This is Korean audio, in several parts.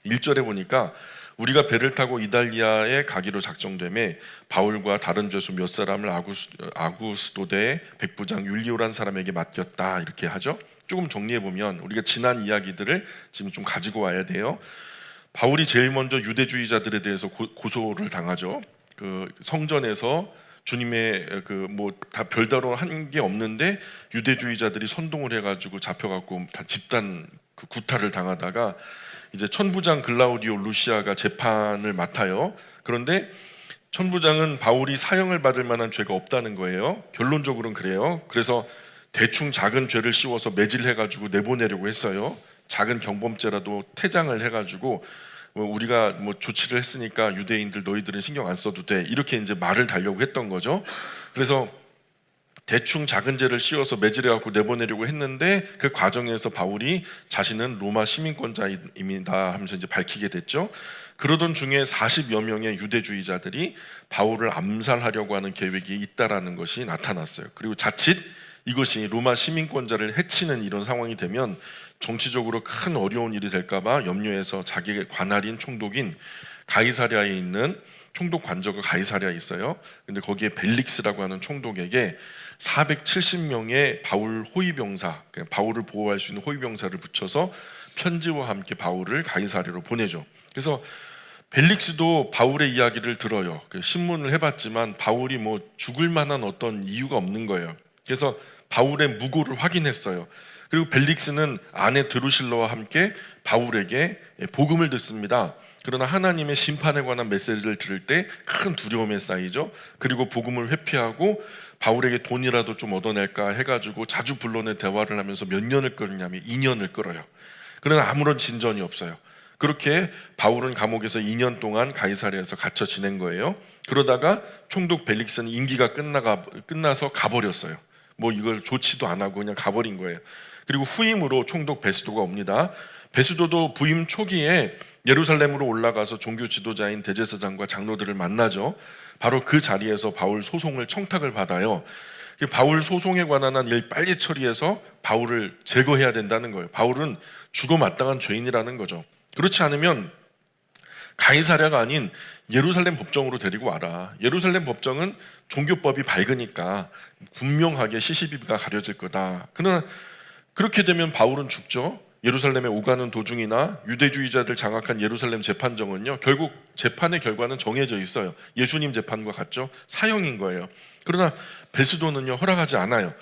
1절에 보니까 우리가 배를 타고 이달리아에 가기로 작정되매 바울과 다른 죄수 몇 사람을 아구스도대의 백부장 율리오란 사람에게 맡겼다, 이렇게 하죠. 조금 정리해 보면 우리가 지난 이야기들을 지금 좀 가지고 와야 돼요. 바울이 제일 먼저 유대주의자들에 대해서 고소를 당하죠. 그 성전에서 주님의 다 별다른 한 게 없는데 유대주의자들이 선동을 해가지고 잡혀갖고 다 집단 구타를 당하다가 이제 천부장 글라우디오 루시아가 재판을 맡아요. 그런데 천부장은 바울이 사형을 받을 만한 죄가 없다는 거예요. 결론적으로는 그래요. 그래서 대충 작은 죄를 씌워서 매질해가지고 내보내려고 했어요. 작은 경범죄라도 퇴장을 해가지고 우리가 조치를 했으니까 유대인들 너희들은 신경 안 써도 돼, 이렇게 이제 말을 달려고 했던 거죠. 그래서 대충 작은 죄를 씌워서 매질해갖고 내보내려고 했는데 그 과정에서 바울이 자신은 로마 시민권자입니다 하면서 이제 밝히게 됐죠. 그러던 중에 40여 명의 유대주의자들이 바울을 암살하려고 하는 계획이 있다라는 것이 나타났어요. 그리고 자칫 이것이 로마 시민권자를 해치는 이런 상황이 되면 정치적으로 큰 어려운 일이 될까봐 염려해서 자기의 관할인 총독인 가이사랴에 있는 총독 관저가 가이사랴에 있어요. 근데 거기에 벨릭스라고 하는 총독에게 470명의 바울 호위병사, 바울을 보호할 수 있는 호위병사를 붙여서 편지와 함께 바울을 가이사랴로 보내죠. 그래서 벨릭스도 바울의 이야기를 들어요. 신문을 해봤지만 바울이 죽을 만한 어떤 이유가 없는 거예요. 그래서 바울의 무고를 확인했어요. 그리고 벨릭스는 아내 드루실라와 함께 바울에게 복음을 듣습니다. 그러나 하나님의 심판에 관한 메시지를 들을 때 큰 두려움에 쌓이죠. 그리고 복음을 회피하고 바울에게 돈이라도 좀 얻어낼까 해가지고 자주 불러내 대화를 하면서 몇 년을 끌냐면 2년을 끌어요. 그러나 아무런 진전이 없어요. 그렇게 바울은 감옥에서 2년 동안 가이사랴에서 갇혀 지낸 거예요. 그러다가 총독 벨릭스는 임기가 끝나서 가버렸어요. 이걸 조치도 안 하고 그냥 가버린 거예요. 그리고 후임으로 총독 베스도가 옵니다. 베스도도 부임 초기에 예루살렘으로 올라가서 종교 지도자인 대제사장과 장로들을 만나죠. 바로 그 자리에서 바울 소송을 청탁을 받아요. 바울 소송에 관한 한 일 빨리 처리해서 바울을 제거해야 된다는 거예요. 바울은 죽어 마땅한 죄인이라는 거죠. 그렇지 않으면 가이사랴가 아닌 예루살렘 법정으로 데리고 와라. 예루살렘 법정은 종교법이 밝으니까 분명하게 시시비비가 가려질 거다. 그러나 그렇게 되면 바울은 죽죠. 예루살렘에 오가는 도중이나 유대주의자들 장악한 예루살렘 재판정은요, 결국 재판의 결과는 정해져 있어요. 예수님 재판과 같죠. 사형인 거예요. 그러나 베스도는요, 허락하지 않아요.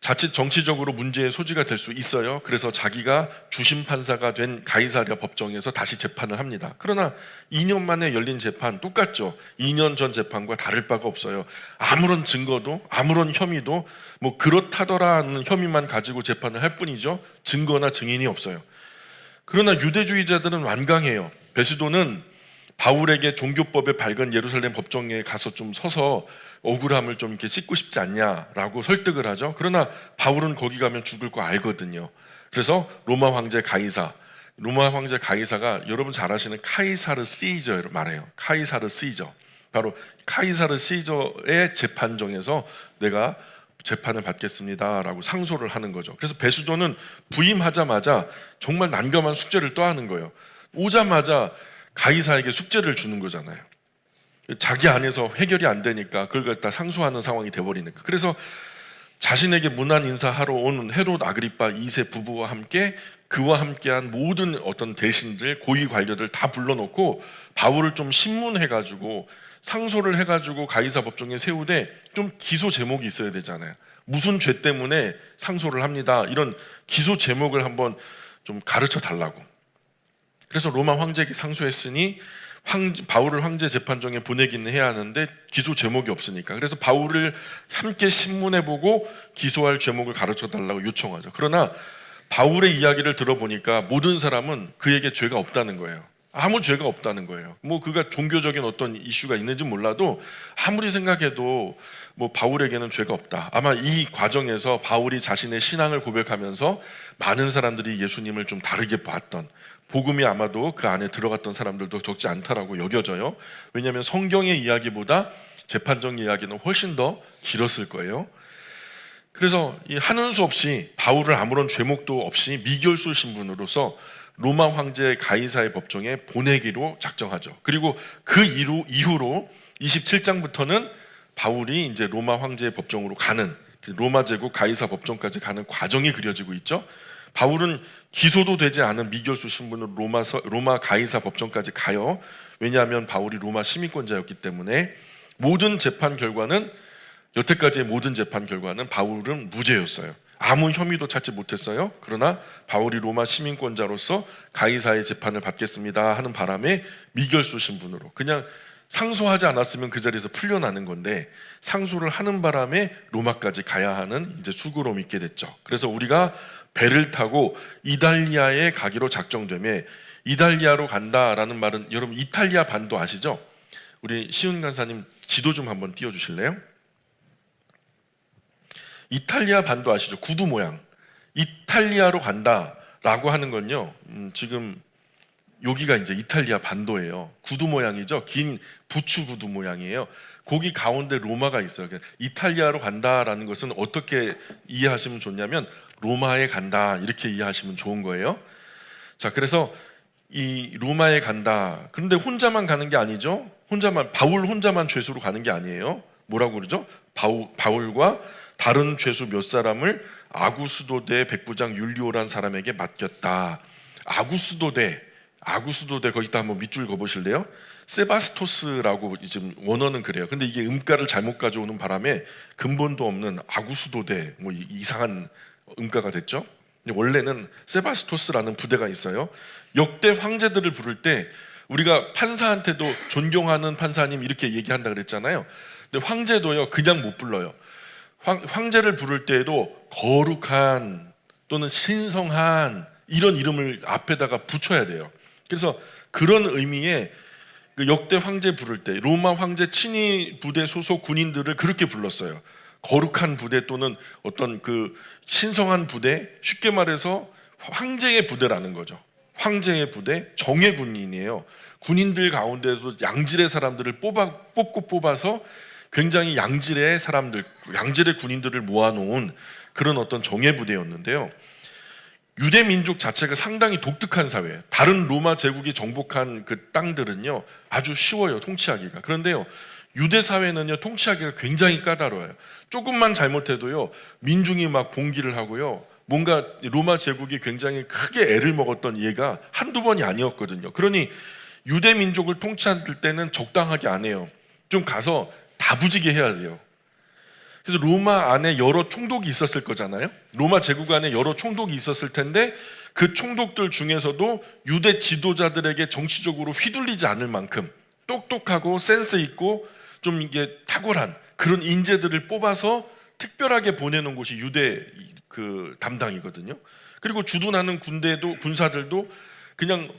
자칫 정치적으로 문제의 소지가 될 수 있어요. 그래서 자기가 주심 판사가 된 가이사랴 법정에서 다시 재판을 합니다. 그러나 2년 만에 열린 재판 똑같죠. 2년 전 재판과 다를 바가 없어요. 아무런 증거도 아무런 혐의도 그렇다더라는 혐의만 가지고 재판을 할 뿐이죠. 증거나 증인이 없어요. 그러나 유대주의자들은 완강해요. 베스도는 바울에게 종교법에 밝은 예루살렘 법정에 가서 좀 서서 억울함을 좀 이렇게 씻고 싶지 않냐라고 설득을 하죠. 그러나 바울은 거기 가면 죽을 거 알거든요. 그래서 로마 황제 가이사가 여러분 잘 아시는 카이사르 시저를 말해요. 카이사르 시저. 바로 카이사르 시저의 재판정에서 내가 재판을 받겠습니다라고 상소를 하는 거죠. 그래서 베스도는 부임하자마자 정말 난감한 숙제를 떠하는 거예요. 오자마자 가이사에게 숙제를 주는 거잖아요. 자기 안에서 해결이 안 되니까 그걸 갖다 상소하는 상황이 돼버리는 거예요. 그래서 자신에게 문안 인사하러 온 헤롯 아그리파 2세 부부와 함께 그와 함께한 모든 어떤 대신들, 고위 관료들 다 불러놓고 바울을 좀 신문해가지고 상소를 해가지고 가이사 법정에 세우되 좀 기소 제목이 있어야 되잖아요. 무슨 죄 때문에 상소를 합니다. 이런 기소 제목을 한번 좀 가르쳐 달라고. 그래서 로마 황제에게 상소했으니 바울을 황제 재판정에 보내기는 해야 하는데 기소 제목이 없으니까. 그래서 바울을 함께 신문해보고 기소할 제목을 가르쳐달라고 요청하죠. 그러나 바울의 이야기를 들어보니까 모든 사람은 그에게 죄가 없다는 거예요. 아무 죄가 없다는 거예요. 그가 종교적인 어떤 이슈가 있는지 몰라도 아무리 생각해도 바울에게는 죄가 없다. 아마 이 과정에서 바울이 자신의 신앙을 고백하면서 많은 사람들이 예수님을 좀 다르게 봤던, 복음이 아마도 그 안에 들어갔던 사람들도 적지 않다라고 여겨져요. 왜냐하면 성경의 이야기보다 재판정 이야기는 훨씬 더 길었을 거예요. 그래서 이 하는 수 없이 바울을 아무런 죄목도 없이 미결수 신분으로서 로마 황제 가이사의 법정에 보내기로 작정하죠. 그리고 그 이후로 27장부터는 바울이 이제 로마 황제의 법정으로 가는, 로마 제국 가이사 법정까지 가는 과정이 그려지고 있죠. 바울은 기소도 되지 않은 미결수 신분으로 로마 가이사 법정까지 가요. 왜냐하면 바울이 로마 시민권자였기 때문에 모든 재판 결과는, 여태까지의 모든 재판 결과는 바울은 무죄였어요. 아무 혐의도 찾지 못했어요. 그러나 바울이 로마 시민권자로서 가이사의 재판을 받겠습니다 하는 바람에 미결수 신분으로, 그냥 상소하지 않았으면 그 자리에서 풀려나는 건데 상소를 하는 바람에 로마까지 가야 하는 이제 수고로움이 있게 됐죠. 그래서 우리가 배를 타고 이달리아에 가기로 작정되며, 이달리아로 간다라는 말은 여러분 이탈리아 반도 아시죠? 우리 시훈 간사님 지도 좀 한번 띄워주실래요? 이탈리아 반도 아시죠? 구두 모양. 이탈리아로 간다라고 하는 건요, 지금 여기가 이제 이탈리아 반도예요. 구두 모양이죠. 긴 부추 구두 모양이에요. 거기 가운데 로마가 있어요. 이탈리아로 간다라는 것은 어떻게 이해하시면 좋냐면 로마에 간다 이렇게 이해하시면 좋은 거예요. 자, 그래서 이 로마에 간다. 그런데 혼자만 가는 게 아니죠. 바울 혼자만 죄수로 가는 게 아니에요. 뭐라고 그러죠? 바울과 다른 죄수 몇 사람을 아구스도대 백부장 율리오란 사람에게 맡겼다. 아구스도대 거기다 한번 밑줄 그어보실래요? 세바스토스라고 지금 원어는 그래요. 근데 이게 음가를 잘못 가져오는 바람에 근본도 없는 아구스도대, 뭐 이상한 음가가 됐죠. 원래는 세바스토스라는 부대가 있어요. 역대 황제들을 부를 때 우리가 판사한테도 존경하는 판사님 이렇게 얘기한다 그랬잖아요. 근데 황제도요 그냥 못 불러요. 황제를 부를 때에도 거룩한 또는 신성한 이런 이름을 앞에다가 붙여야 돼요. 그래서 그런 의미의 그 역대 황제 부를 때 로마 황제 친위 부대 소속 군인들을 그렇게 불렀어요. 거룩한 부대 또는 어떤 그 신성한 부대, 쉽게 말해서 황제의 부대라는 거죠. 황제의 부대, 정예 군인이에요. 군인들 가운데서 양질의 사람들을 뽑아서 굉장히 양질의 사람들, 양질의 군인들을 모아놓은 그런 어떤 정예 부대였는데요. 유대 민족 자체가 상당히 독특한 사회예요. 다른 로마 제국이 정복한 그 땅들은요 아주 쉬워요, 통치하기가. 그런데요 유대 사회는요 통치하기가 굉장히 까다로워요. 조금만 잘못해도요 민중이 막 봉기를 하고요, 뭔가 로마 제국이 굉장히 크게 애를 먹었던 예가 한두 번이 아니었거든요. 그러니 유대 민족을 통치할 때는 적당하게 안 해요. 좀 가서 다부지게 해야 돼요. 그래서 로마 안에 여러 총독이 있었을 거잖아요. 로마 제국 안에 여러 총독이 있었을 텐데 그 총독들 중에서도 유대 지도자들에게 정치적으로 휘둘리지 않을 만큼 똑똑하고 센스 있고 좀 이게 탁월한 그런 인재들을 뽑아서 특별하게 보내는 곳이 유대 그 담당이거든요. 그리고 주둔하는 군사들도 그냥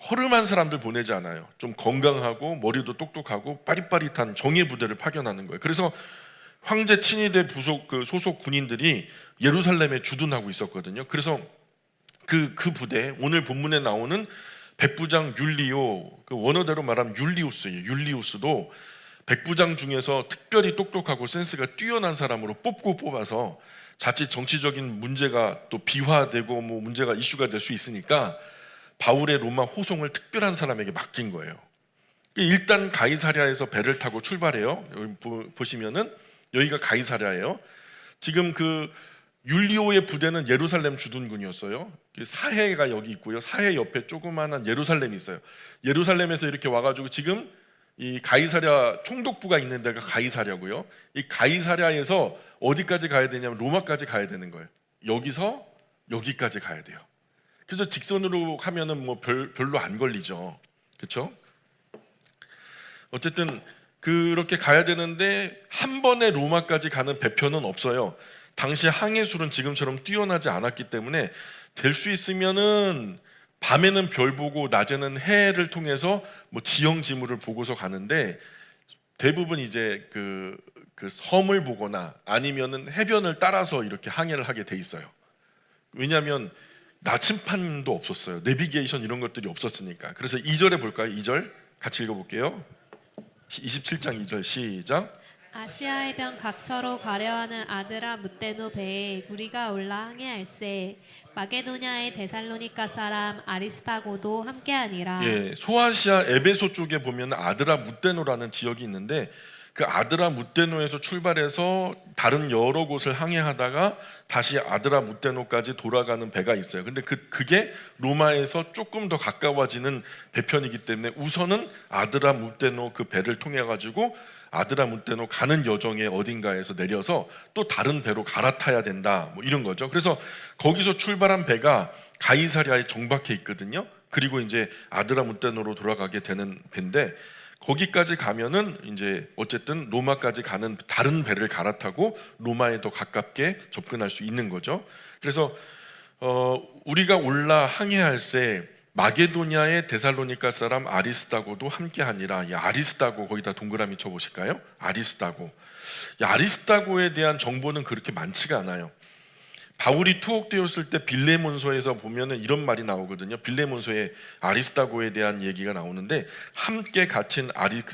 허름한 사람들 보내지 않아요. 좀 건강하고 머리도 똑똑하고 빠릿빠릿한 정예 부대를 파견하는 거예요. 그래서 황제 친위대 소속 군인들이 예루살렘에 주둔하고 있었거든요. 그래서 그 부대, 오늘 본문에 나오는 백부장 율리오, 그 원어대로 말하면 율리우스예요. 율리우스도 백부장 중에서 특별히 똑똑하고 센스가 뛰어난 사람으로 뽑아서 자칫 정치적인 문제가 또 비화되고 뭐 문제가 이슈가 될 수 있으니까 바울의 로마 호송을 특별한 사람에게 맡긴 거예요. 일단 가이사랴에서 배를 타고 출발해요. 여기 보시면은 여기가 가이사랴예요. 지금 그 율리오의 부대는 예루살렘 주둔군이었어요. 사해가 여기 있고요. 사해 옆에 조그마한 예루살렘이 있어요. 예루살렘에서 이렇게 와가지고 지금 이 가이사랴 총독부가 있는 데가 가이사랴고요. 이 가이사랴에서 어디까지 가야 되냐면 로마까지 가야 되는 거예요. 여기서 여기까지 가야 돼요. 그래서 직선으로 하면은 뭐 별로 안 걸리죠. 그렇죠? 어쨌든 그렇게 가야 되는데 한 번에 로마까지 가는 배편은 없어요. 당시 항해술은 지금처럼 뛰어나지 않았기 때문에 될 수 있으면은 밤에는 별 보고 낮에는 해를 통해서 뭐 지형 지물을 보고서 가는데 대부분 이제 그 섬을 보거나 아니면은 해변을 따라서 이렇게 항해를 하게 돼 있어요. 왜냐하면 나침판도 없었어요. 내비게이션 이런 것들이 없었으니까. 그래서 2절에 볼까요? 2절 같이 읽어볼게요. 27장 2절 시작. 아시아 해변 각처로 가려하는 아드라 무테노 배에 우리가 올라 항해할세. 마게도냐의 데살로니가 사람 아리스타고도 함께하니라. 예, 소아시아 에베소 쪽에 보면 아드라 무테노라는 지역이 있는데 그 아드라 무테노에서 출발해서 다른 여러 곳을 항해하다가 다시 아드라 무테노까지 돌아가는 배가 있어요. 근데 그게 로마에서 조금 더 가까워지는 배편이기 때문에 우선은 아드라 무테노 그 배를 통해 가지고 아드라 무테노 가는 여정에 어딘가에서 내려서 또 다른 배로 갈아타야 된다. 뭐 이런 거죠. 그래서 거기서 출발한 배가 가이사랴에 정박해 있거든요. 그리고 이제 아드라 무테노로 돌아가게 되는 배인데 거기까지 가면은 이제 어쨌든 로마까지 가는 다른 배를 갈아타고 로마에 더 가깝게 접근할 수 있는 거죠. 그래서 우리가 올라 항해할새 마게도냐의 데살로니가 사람 아리스다고도 함께하니라. 이 아리스다고 거기다 동그라미 쳐보실까요? 아리스다고. 이 아리스다고에 대한 정보는 그렇게 많지가 않아요. 바울이 투옥되었을 때 빌레몬서에서 보면은 이런 말이 나오거든요. 빌레몬서에 아리스다고에 대한 얘기가 나오는데 함께 갇힌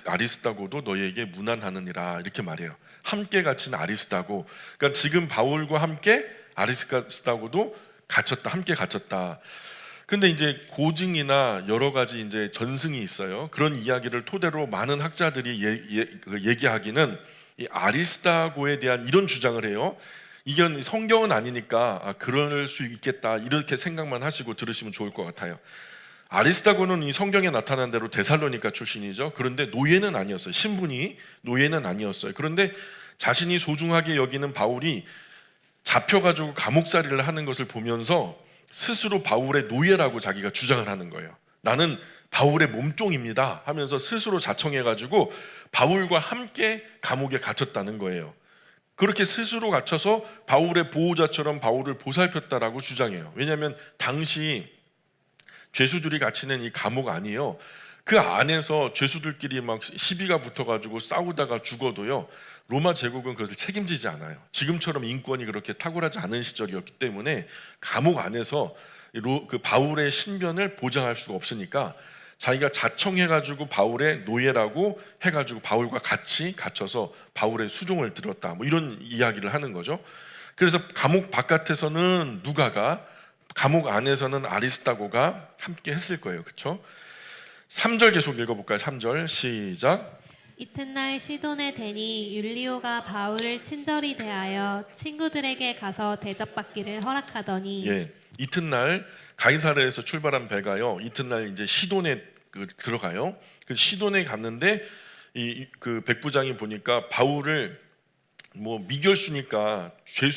아리스다고도 너희에게 문안하느니라 이렇게 말해요. 함께 갇힌 아리스다고. 그러니까 지금 바울과 함께 아리스다고도 갇혔다. 함께 갇혔다. 근데 이제 고증이나 여러 가지 이제 전승이 있어요. 그런 이야기를 토대로 많은 학자들이 얘기하기는 이 아리스다고에 대한 이런 주장을 해요. 이건 성경은 아니니까 그럴 수 있겠다 이렇게 생각만 하시고 들으시면 좋을 것 같아요. 아리스다고는 이 성경에 나타난 대로 데살로니가 출신이죠. 그런데 노예는 아니었어요. 신분이 노예는 아니었어요. 그런데 자신이 소중하게 여기는 바울이 잡혀가지고 감옥살이를 하는 것을 보면서 스스로 바울의 노예라고 자기가 주장을 하는 거예요. 나는 바울의 몸종입니다 하면서 스스로 자청해가지고 바울과 함께 감옥에 갇혔다는 거예요. 그렇게 스스로 갇혀서 바울의 보호자처럼 바울을 보살폈다라고 주장해요. 왜냐하면 당시 죄수들이 갇히는 이 감옥 아니에요. 그 안에서 죄수들끼리 막 시비가 붙어가지고 싸우다가 죽어도요, 로마 제국은 그것을 책임지지 않아요. 지금처럼 인권이 그렇게 탁월하지 않은 시절이었기 때문에 감옥 안에서 그 바울의 신변을 보장할 수가 없으니까 자기가 자청해가지고 바울의 노예라고 해가지고 바울과 같이 갇혀서 바울의 수종을 들었다. 뭐 이런 이야기를 하는 거죠. 그래서 감옥 바깥에서는 누가가, 감옥 안에서는 아리스다고가 함께 했을 거예요. 그렇죠? 3절 계속 읽어볼까요? 3절 시작. 이튿날 시돈의 대니 율리오가 바울을 친절히 대하여 친구들에게 가서 대접받기를 허락하더니 예, 이튿날 가이사랴에서 출발한 배가요. 이튿날 이제 시돈에 들어가요. 그 시돈에 갔는데 그 백부장이 보니까 바울을 뭐 미결수니까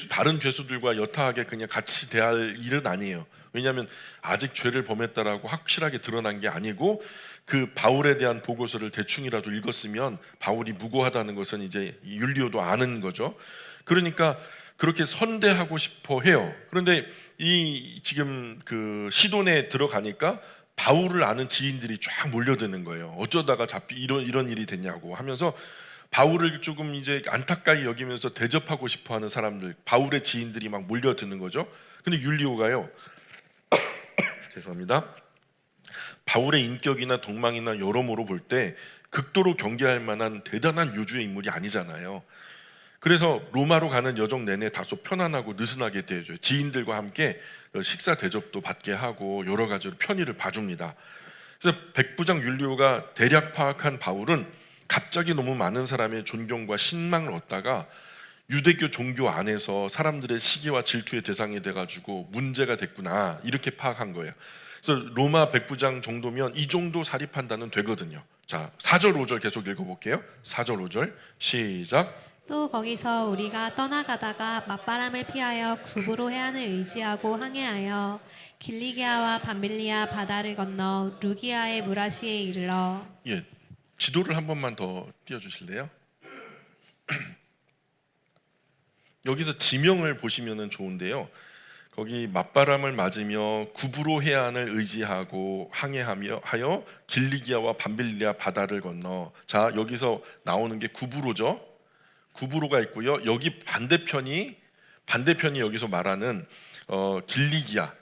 다른 죄수들과 여타하게 그냥 같이 대할 일은 아니에요. 왜냐하면 아직 죄를 범했다라고 확실하게 드러난 게 아니고 그 바울에 대한 보고서를 대충이라도 읽었으면 바울이 무고하다는 것은 이제 율리오도 아는 거죠. 그러니까 그렇게 선대하고 싶어 해요. 그런데 이 지금 그 시돈에 들어가니까 바울을 아는 지인들이 쫙 몰려드는 거예요. 어쩌다가 이런 일이 됐냐고 하면서 바울을 조금 이제 안타까이 여기면서 대접하고 싶어하는 사람들, 바울의 지인들이 막 몰려드는 거죠. 근데 율리오가요, 죄송합니다. 바울의 인격이나 덕망이나 여러모로 볼 때 극도로 경계할 만한 대단한 요주의 인물이 아니잖아요. 그래서 로마로 가는 여정 내내 다소 편안하고 느슨하게 대해줘요. 지인들과 함께 식사 대접도 받게 하고 여러 가지로 편의를 봐줍니다. 그래서 백부장 율리오가 대략 파악한 바울은 갑자기 너무 많은 사람의 존경과 신망을 얻다가 유대교 종교 안에서 사람들의 시기와 질투의 대상이 돼가지고 문제가 됐구나 이렇게 파악한 거예요. 그래서 로마 백부장 정도면 이 정도 사리 판단은 되거든요. 자, 4절 5절 계속 읽어볼게요. 4절 5절 시작. 또 거기서 우리가 떠나가다가 맞바람을 피하여 구브로 해안을 의지하고 항해하여 길리기아와 밤빌리아 바다를 건너 루기아의 무라시에 이르러. 예, 지도를 한 번만 더 띄워주실래요? 여기서 지명을 보시면 좋은데요. 거기 맞바람을 맞으며 구브로 해안을 의지하고 항해하며 하여 길리기아와 밤빌리아 바다를 건너. 자, 여기서 나오는 게 구브로죠. 구브로가 있고요. 여기 반대편이 여기서 말하는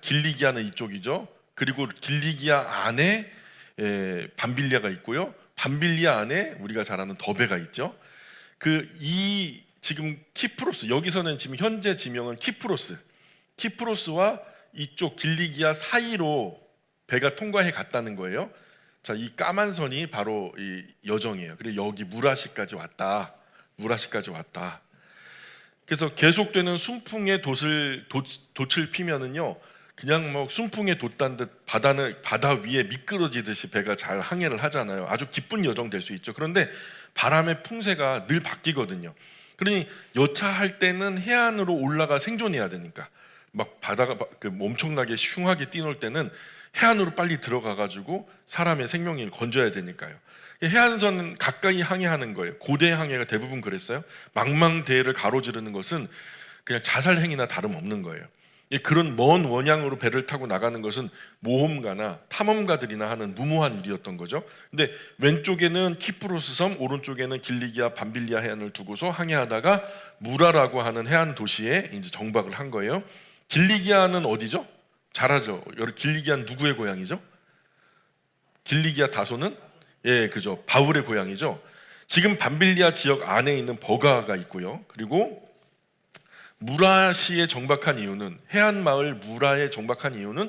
길리기아는 이쪽이죠. 그리고 길리기아 안에 밤빌리아가 있고요. 밤빌리아 안에 우리가 잘 아는 더베가 있죠. 이 지금 키프로스, 여기서는 지금 현재 지명은 키프로스와 이쪽 길리기아 사이로 배가 통과해 갔다는 거예요. 자, 이 까만 선이 바로 이 여정이에요. 그리고 여기 무라시까지 왔다. 그래서 계속되는 순풍의 돛을 피면은요, 그냥 뭐 순풍에 돛단 듯 바다 위에 미끄러지듯이 배가 잘 항해를 하잖아요. 아주 기쁜 여정 될 수 있죠. 그런데 바람의 풍세가 늘 바뀌거든요. 그러니 여차할 때는 해안으로 올라가 생존해야 되니까, 막 바다가 엄청나게 흉하게 뛰놀 때는 해안으로 빨리 들어가 가지고 사람의 생명을 건져야 되니까요. 해안선은 가까이 항해하는 거예요. 고대 항해가 대부분 그랬어요. 망망대해를 가로지르는 것은 그냥 자살 행위나 다름없는 거예요. 그런 먼 원양으로 배를 타고 나가는 것은 모험가나 탐험가들이나 하는 무모한 일이었던 거죠. 근데 왼쪽에는 키프로스 섬, 오른쪽에는 길리기아 밤빌리아 해안을 두고서 항해하다가 무라라고 하는 해안 도시에 이제 정박을 한 거예요. 길리기아는 어디죠? 잘하죠. 여기 길리기아는 누구의 고향이죠? 길리기아 다소는 그죠. 바울의 고향이죠. 지금 밤빌리아 지역 안에 있는 버가가 있고요. 그리고 무라시에 정박한 이유는, 해안 마을 무라에 정박한 이유는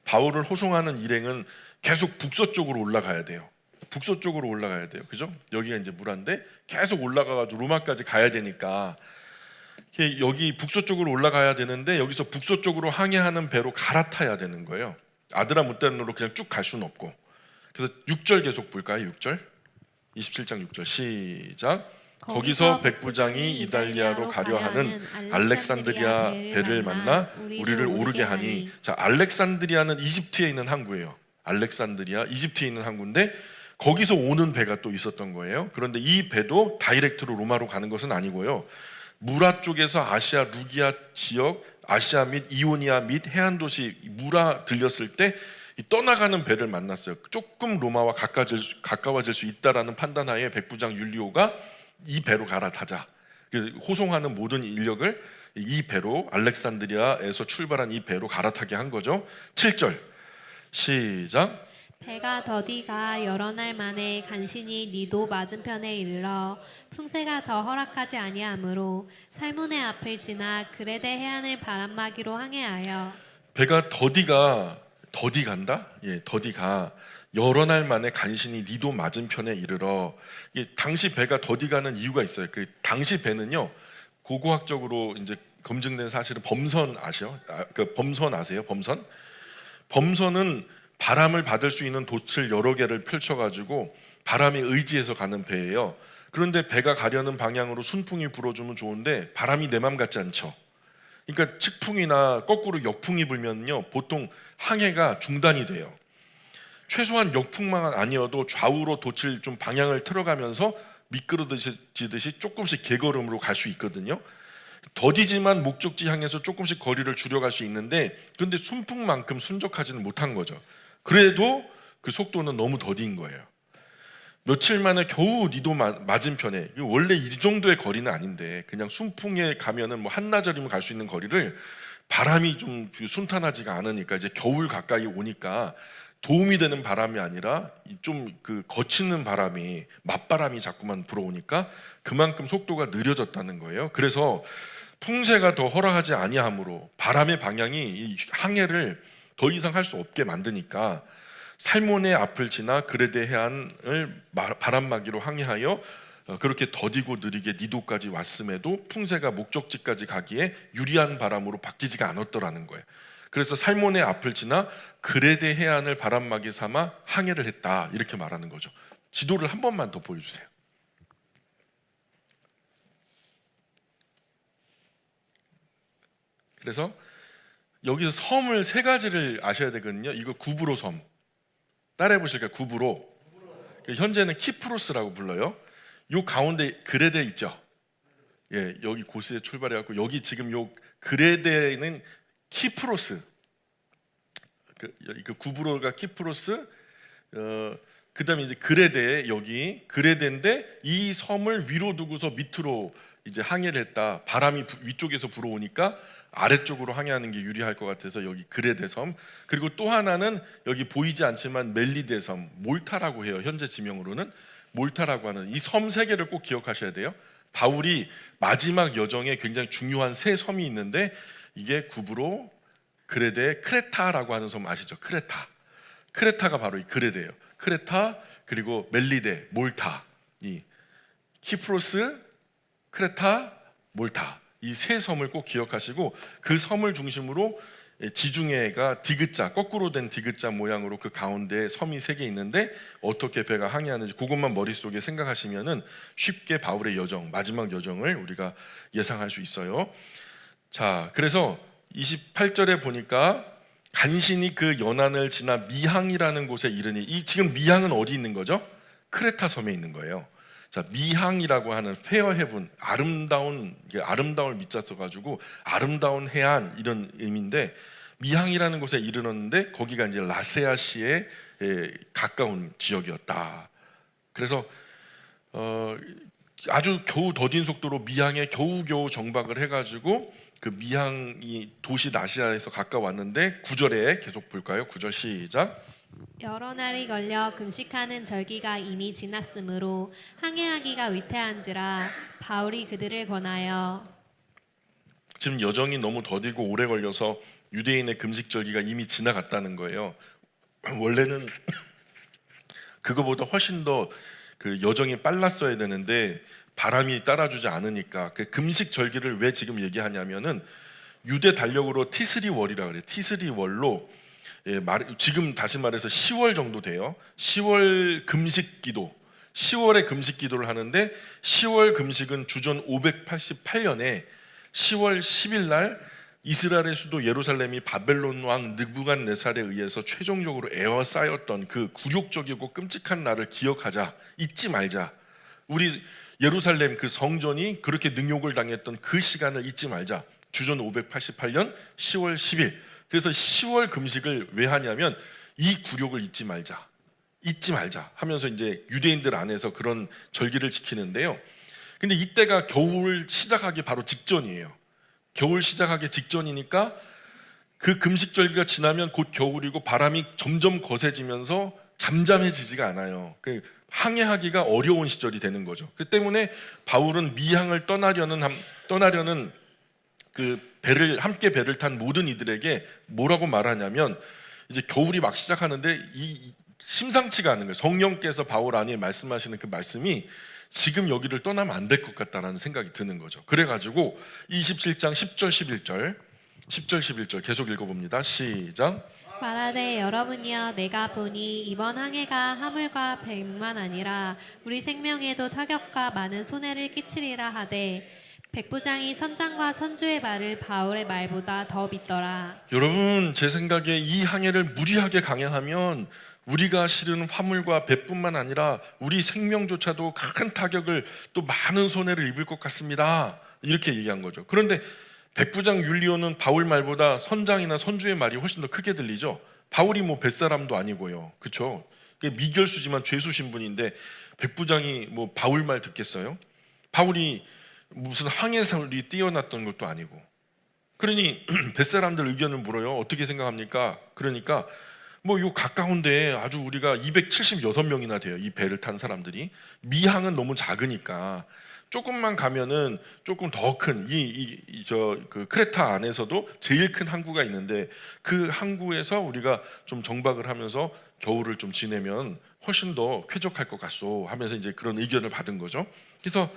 바울을 호송하는 일행은 계속 북서쪽으로 올라가야 돼요. 그죠? 여기가 이제 무라인데 계속 올라가가지고 로마까지 가야 되니까 여기 북서쪽으로 올라가야 되는데 여기서 북서쪽으로 항해하는 배로 갈아타야 되는 거예요. 아드라무떼로로 그냥 쭉 갈 수는 없고. 그래서 6절 계속 볼까요? 6절 27장 6절 시작. 거기서 백부장이 이달리아로 가려 하는 알렉산드리아 배를 만나 우리를 오르게 하니. 자, 알렉산드리아는 이집트에 있는 항구예요. 이집트에 있는 항구인데 거기서 오는 배가 또 있었던 거예요. 그런데 이 배도 다이렉트로 로마로 가는 것은 아니고요. 무라 쪽에서 아시아 루기아 지역, 아시아 및 이오니아 및 해안 도시 무라 들렸을 때 떠나가는 배를 만났어요. 조금 로마와 가까워질 수 있다라는 판단하에 백부장 율리오가 이 배로 갈아타자. 호송하는 모든 인력을 이 배로, 알렉산드리아에서 출발한 이 배로 갈아타게 한 거죠. 7절 시작. 배가 더디가 여러 날 만에 간신히 니도 맞은편에 이르러 풍세가 더 허락하지 아니하므로 살문의 앞을 지나 그레데 해안을 바람막이로 항해하여. 배가 더디가 여러 날 만에 간신히 니도 맞은편에 이르러. 당시 배가 더디가는 이유가 있어요. 그 당시 배는요, 고고학적으로 이제 검증된 사실은 범선 아세요? 범선은 바람을 받을 수 있는 돛을 여러 개를 펼쳐가지고 바람에 의지해서 가는 배예요. 그런데 배가 가려는 방향으로 순풍이 불어주면 좋은데 바람이 내 맘 같지 않죠. 그러니까 측풍이나 거꾸로 역풍이 불면요, 보통 항해가 중단이 돼요. 최소한 역풍만 아니어도 좌우로 돛을 좀 방향을 틀어가면서 미끄러지듯이 조금씩 개걸음으로 갈 수 있거든요. 더디지만 목적지 향해서 조금씩 거리를 줄여갈 수 있는데, 그런데 순풍만큼 순적하지는 못한 거죠. 그래도 그 속도는 너무 더디인 거예요. 며칠 만에 겨우 니도 맞은편에, 원래 이 정도의 거리는 아닌데 그냥 순풍에 가면은 뭐 한나절이면 갈 수 있는 거리를 바람이 좀 순탄하지가 않으니까 이제 겨울 가까이 오니까 도움이 되는 바람이 아니라 좀 거치는 바람이, 맞바람이 자꾸만 불어오니까 그만큼 속도가 느려졌다는 거예요. 그래서 풍세가 더 허락하지 아니하므로 바람의 방향이 이 항해를 더 이상 할 수 없게 만드니까 살몬의 앞을 지나 그레데 해안을 바람막이로 항해하여 그렇게 더디고 느리게 니도까지 왔음에도 풍세가 목적지까지 가기에 유리한 바람으로 바뀌지가 않았더라는 거예요. 그래서 살몬의 앞을 지나 그레데 해안을 바람막이 삼아 항해를 했다, 이렇게 말하는 거죠. 지도를 한 번만 더 보여주세요. 그래서 여기서 섬을 세 가지를 아셔야 되거든요. 이거 구브로 섬, 따라해 보실까요? 구브로. 현재는 키프로스라고 불러요. 요 가운데 그레데 있죠. 여기 고스에 출발해갖고 여기 지금 요 그레데는 키프로스. 그 구브로가 키프로스. 그다음에 이제 그레데, 여기 그레데인데 이 섬을 위로 두고서 밑으로 이제 항해를 했다. 바람이 위쪽에서 불어오니까 아래쪽으로 항해하는 게 유리할 것 같아서 여기 그레데 섬. 그리고 또 하나는 여기 보이지 않지만 멜리데 섬, 몰타라고 해요. 현재 지명으로는 몰타라고 하는 이 섬 세 개를 꼭 기억하셔야 돼요. 바울이 마지막 여정에 굉장히 중요한 세 섬이 있는데 이게 구브로, 그레데, 크레타라고 하는 섬 아시죠? 크레타가 바로 이 그레데예요. 크레타 그리고 멜리데, 몰타, 이 키프로스, 크레타, 몰타 이 세 섬을 꼭 기억하시고 그 섬을 중심으로 지중해가 디귿자, 거꾸로 된 디귿자 모양으로 그 가운데 섬이 세 개 있는데 어떻게 배가 항해하는지 그것만 머릿속에 생각하시면은 쉽게 바울의 여정, 마지막 여정을 우리가 예상할 수 있어요. 자, 그래서 28절에 보니까 간신히 그 연안을 지나 미항이라는 곳에 이르니, 이 지금 미항은 어디 있는 거죠? 크레타 섬에 있는 거예요. 자, 미항이라고 하는 페어 헤븐, 아름다운, 이게 아름다움을 밑자 써가지고 아름다운 해안 이런 의미인데, 미항이라는 곳에 이르렀는데 거기가 이제 라세아시에 가까운 지역이었다. 그래서 아주 겨우 더딘 속도로 미항에 겨우겨우 정박을 해가지고 그 미항이 도시 나시아에서 가까웠는데 9절에 계속 볼까요? 9절 시작. 여러 날이 걸려 금식하는 절기가 이미 지났으므로 항해하기가 위태한지라 바울이 그들을 권하여. 지금 여정이 너무 더디고 오래 걸려서 유대인의 금식 절기가 이미 지나갔다는 거예요. 원래는 그거보다 훨씬 더 그 여정이 빨랐어야 되는데 바람이 따라주지 않으니까 그 금식 절기를 왜 지금 얘기하냐면은 유대 달력으로 티스리월이라 그래요. 티스리월로 지금 다시 말해서 10월 정도 돼요. 10월 금식 기도, 10월에 금식 기도를 하는데 10월 금식은 주전 588년에 10월 10일 날 이스라엘의 수도 예루살렘이 바벨론 왕 느부갓네살에 의해서 최종적으로 에워싸였던 그 굴욕적이고 끔찍한 날을 기억하자, 잊지 말자. 우리 예루살렘 그 성전이 그렇게 능욕을 당했던 그 시간을 잊지 말자. 주전 588년 10월 10일. 그래서 10월 금식을 왜 하냐면 이 굴욕을 잊지 말자 하면서 이제 유대인들 안에서 그런 절기를 지키는데요. 근데 이때가 겨울 시작하기 바로 직전이에요. 겨울 시작하기 직전이니까 그 금식 절기가 지나면 곧 겨울이고 바람이 점점 거세지면서 잠잠해지지가 않아요. 그 항해하기가 어려운 시절이 되는 거죠. 그 때문에 바울은 미항을 떠나려는 그 함께 배를 탄 모든 이들에게 뭐라고 말하냐면, 이제 겨울이 막 시작하는데 이 심상치가 않은 거예요. 성령께서 바울 안에 말씀하시는 그 말씀이 지금 여기를 떠나면 안 될 것 같다라는 생각이 드는 거죠. 그래가지고 27장 10절 11절 계속 읽어봅니다. 시작. 말하되 여러분이여 내가 보니 이번 항해가 화물과 배만 아니라 우리 생명에도 타격과 많은 손해를 끼치리라 하되 백부장이 선장과 선주의 말을 바울의 말보다 더 믿더라. 여러분, 제 생각에 이 항해를 무리하게 강행하면 우리가 실은 화물과 배뿐만 아니라 우리 생명조차도 큰 타격을, 또 많은 손해를 입을 것 같습니다. 이렇게 얘기한 거죠. 그런데 백부장 율리오는 바울 말보다 선장이나 선주의 말이 훨씬 더 크게 들리죠. 바울이 뭐 뱃사람도 아니고요, 그렇죠? 미결수지만 죄수 신분인데 백부장이 뭐 바울 말 듣겠어요? 바울이 무슨 항해설이 뛰어났던 것도 아니고. 그러니 뱃사람들 의견을 물어요. 어떻게 생각합니까? 그러니까 뭐 요 가까운데 아주 우리가 276명이나 돼요. 이 배를 탄 사람들이. 미항은 너무 작으니까 조금만 가면은 조금 더 큰 그 크레타 안에서도 제일 큰 항구가 있는데 그 항구에서 우리가 좀 정박을 하면서 겨울을 좀 지내면 훨씬 더 쾌적할 것 같소 하면서 이제 그런 의견을 받은 거죠. 그래서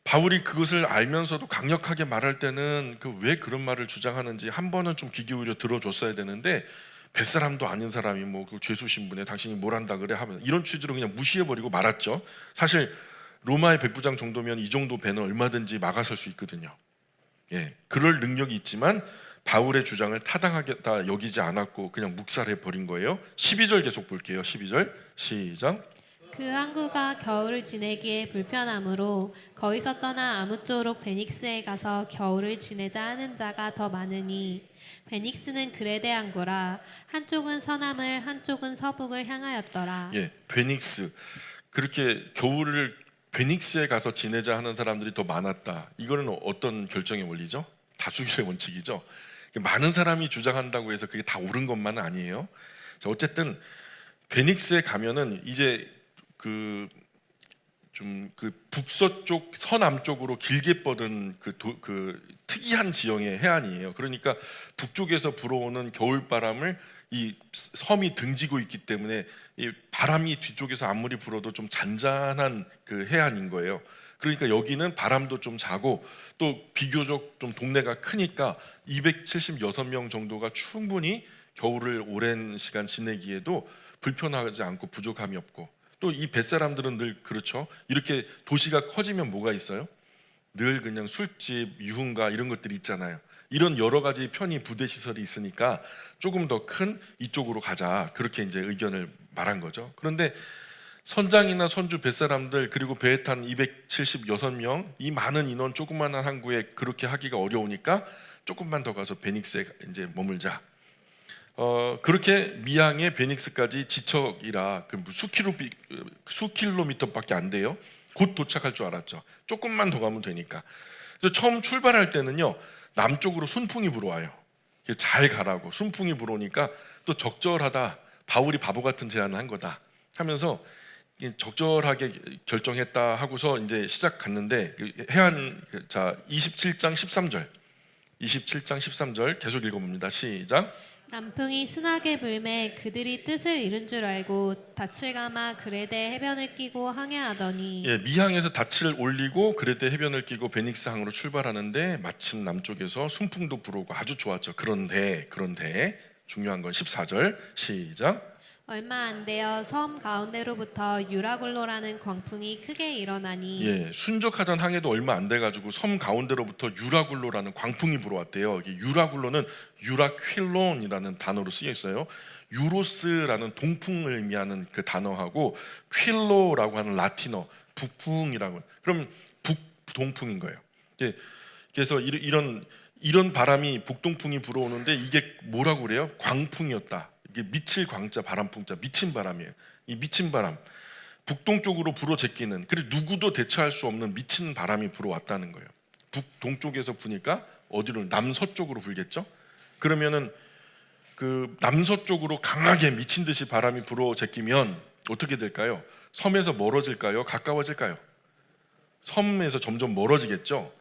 바울이 그것을 알면서도 강력하게 말할 때는 그 왜 그런 말을 주장하는지 한 번은 좀 귀 기울여 들어줬어야 되는데, 뱃사람도 아닌 사람이 뭐 그 죄수 신분에 당신이 뭘 한다 그래 하면 이런 취지로 그냥 무시해버리고 말았죠. 사실 로마의 백부장 정도면 이 정도 배는 얼마든지 막아설 수 있거든요. 그럴 능력이 있지만 바울의 주장을 타당하겠다 여기지 않았고 그냥 묵살해 버린 거예요. 12절 계속 볼게요. 12절 시작. 그 항구가 겨울을 지내기에 불편하므로 거기서 떠나 아무쪼록 베닉스에 가서 겨울을 지내자 하는 자가 더 많으니 베닉스는 그레데 항구라. 한쪽은 서남을 한쪽은 서북을 향하였더라. 베닉스, 그렇게 겨울을 베닉스에 가서 지내자 하는 사람들이 더 많았다. 이거는 어떤 결정의 원리죠? 다수결의 원칙이죠. 많은 사람이 주장한다고 해서 그게 다 옳은 것만은 아니에요. 자, 어쨌든 베닉스에 가면은 이제 그 좀 그 북서쪽 서남쪽으로 길게 뻗은 그 특이한 지형의 해안이에요. 그러니까 북쪽에서 불어오는 겨울바람을 이 섬이 등지고 있기 때문에 이 바람이 뒤쪽에서 아무리 불어도 좀 잔잔한 그 해안인 거예요. 그러니까 여기는 바람도 좀 자고 또 비교적 좀 동네가 크니까 276명 정도가 충분히 겨울을 오랜 시간 지내기에도 불편하지 않고 부족함이 없고, 또 이 뱃사람들은 늘 그렇죠. 이렇게 도시가 커지면 뭐가 있어요? 늘 그냥 술집, 유흥가 이런 것들이 있잖아요. 이런 여러 가지 편의 부대 시설이 있으니까 조금 더 큰 이쪽으로 가자, 그렇게 이제 의견을 말한 거죠. 그런데 선장이나 선주 뱃사람들 그리고 배에 탄 276명, 이 많은 인원 조그마한 항구에 그렇게 하기가 어려우니까 조금만 더 가서 베닉스에 이제 머물자. 그렇게 미항에 베닉스까지 지척이라 그 수킬로미터밖에 안 돼요. 곧 도착할 줄 알았죠. 조금만 더 가면 되니까. 그래서 처음 출발할 때는요, 남쪽으로 순풍이 불어와요. 잘 가라고. 순풍이 불어오니까 또 적절하다, 바울이 바보 같은 제안을 한 거다 하면서 적절하게 결정했다 하고서 이제 시작 갔는데, 해안, 자 27장 13절 계속 읽어봅니다. 시작. 남풍이 순하게 불매 그들이 뜻을 이룬 줄 알고 닻을 감아 그레데 해변을 끼고 항해하더니. 예, 미항에서 닻을 올리고 그레데 해변을 끼고 베닉스 항으로 출발하는데 마침 남쪽에서 순풍도 불어오고 아주 좋았죠. 그런데 중요한 건 14절 시작. 얼마 안 되어 섬 가운데로부터 유라굴로라는 광풍이 크게 일어나니. 예, 순적하던 항해도 얼마 안 돼가지고 섬 가운데로부터 유라굴로라는 광풍이 불어왔대요. 이게 유라굴로는 유라퀼론이라는 단어로 쓰여 있어요. 유로스라는 동풍을 의미하는 그 단어하고 퀼로라고 하는 라틴어 북풍이라고. 그럼 북동풍인 거예요. 예, 그래서 이런 바람이 북동풍이 불어오는데 이게 뭐라고 그래요? 광풍이었다. 이게 미칠 광자 바람풍자, 미친 바람이에요. 이 미친 바람, 북동쪽으로 불어 제끼는, 그리고 누구도 대처할 수 없는 미친 바람이 불어왔다는 거예요. 북동쪽에서 부니까 어디로? 남서쪽으로 불겠죠. 그러면은 그 남서쪽으로 강하게 미친 듯이 바람이 불어 제끼면 어떻게 될까요? 섬에서 멀어질까요? 가까워질까요? 섬에서 점점 멀어지겠죠.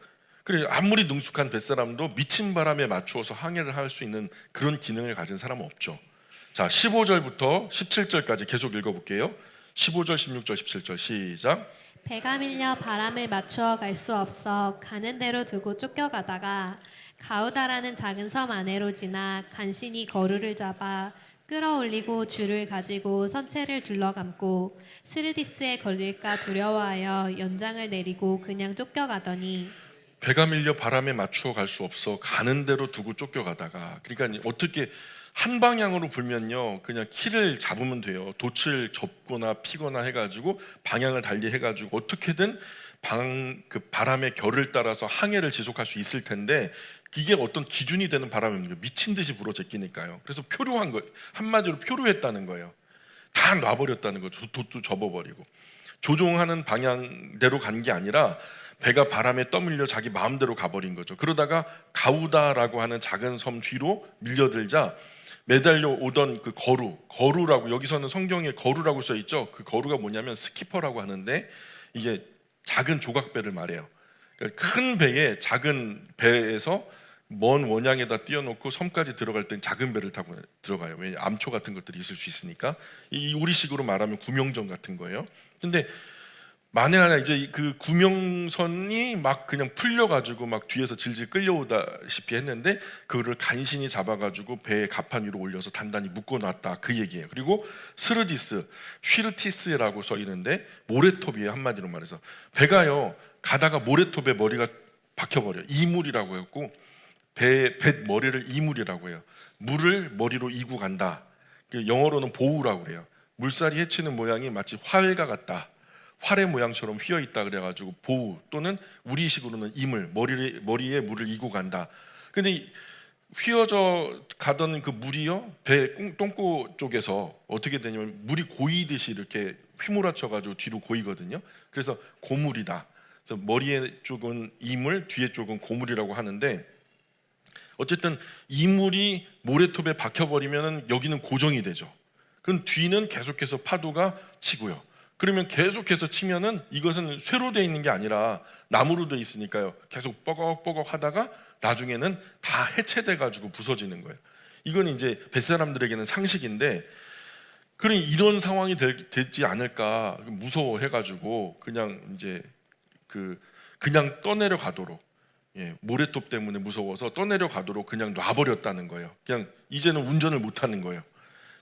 그래, 아무리 능숙한 뱃사람도 미친 바람에 맞추어서 항해를 할 수 있는 그런 기능을 가진 사람은 없죠. 자, 15절부터 17절까지 계속 읽어볼게요. 15절, 16절, 17절 시작. 배가 밀려 바람을 맞추어 갈 수 없어 가는 대로 두고 쫓겨가다가 가우다라는 작은 섬 안으로 지나 간신히 거루를 잡아 끌어올리고 줄을 가지고 선체를 둘러감고 스르디스에 걸릴까 두려워하여 연장을 내리고 그냥 쫓겨가더니. 배가 밀려 바람에 맞추어 갈 수 없어 가는 대로 두고 쫓겨가다가, 그러니까 어떻게 한 방향으로 불면요, 그냥 키를 잡으면 돼요. 돛을 접거나 피거나 해가지고 방향을 달리 해가지고 어떻게든 그 바람의 결을 따라서 항해를 지속할 수 있을 텐데, 이게 어떤 기준이 되는 바람입니까? 미친 듯이 불어 제끼니까요. 그래서 표류한 거, 한마디로 표류했다는 거예요. 다 놔버렸다는 거죠. 돛도 접어버리고. 조종하는 방향대로 간 게 아니라 배가 바람에 떠밀려 자기 마음대로 가버린 거죠. 그러다가 가우다라고 하는 작은 섬 뒤로 밀려들자 매달려 오던 그 거루라고, 여기서는 성경에 거루라고 써 있죠. 그 거루가 뭐냐면 스키퍼라고 하는데, 이게 작은 조각배를 말해요. 그러니까 큰 배에 작은 배에서 먼 원양에다 띄워놓고 섬까지 들어갈 땐 작은 배를 타고 들어가요. 왜냐, 암초 같은 것들이 있을 수 있으니까. 이 우리식으로 말하면 구명정 같은 거예요. 근데 만에 하나 이제 그 구명선이 막 그냥 풀려가지고 막 뒤에서 질질 끌려오다시피 했는데, 그거를 간신히 잡아가지고 배의 갑판 위로 올려서 단단히 묶어놨다, 그 얘기예요. 그리고 스르디스, 쉬르티스라고 써 있는데 모래톱이에요. 한마디로 말해서 배가요 가다가 모래톱에 머리가 박혀버려요. 이물이라고 했고, 배 머리를 이물이라고 해요. 물을 머리로 이고 간다. 영어로는 보우라고 그래요. 물살이 헤치는 모양이 마치 활과 같다, 활의 모양처럼 휘어 있다 그래가지고 보우, 또는 우리식으로는 이물, 머리에 물을 이고 간다. 근데 휘어져 가던 그 물이요, 배 똥꼬 쪽에서 어떻게 되냐면 물이 고이듯이 이렇게 휘몰아쳐가지고 뒤로 고이거든요. 그래서 고물이다. 그래서 머리에 쪽은 이물, 뒤에 쪽은 고물이라고 하는데, 어쨌든 이물이 모래톱에 박혀버리면 여기는 고정이 되죠. 그럼 뒤는 계속해서 파도가 치고요. 그러면 계속해서 치면은 이것은 쇠로 돼 있는 게 아니라 나무로 돼 있으니까요. 계속 뻐걱뻐걱 하다가 나중에는 다 해체돼 가지고 부서지는 거예요. 이건 이제 뱃사람들에게는 상식인데, 그럼 이런 상황이 되지 않을까 무서워해 가지고 그냥 이제 그냥 떠내려 가도록, 모래톱 때문에 무서워서 떠내려 가도록 그냥 놔버렸다는 거예요. 그냥 이제는 운전을 못 하는 거예요.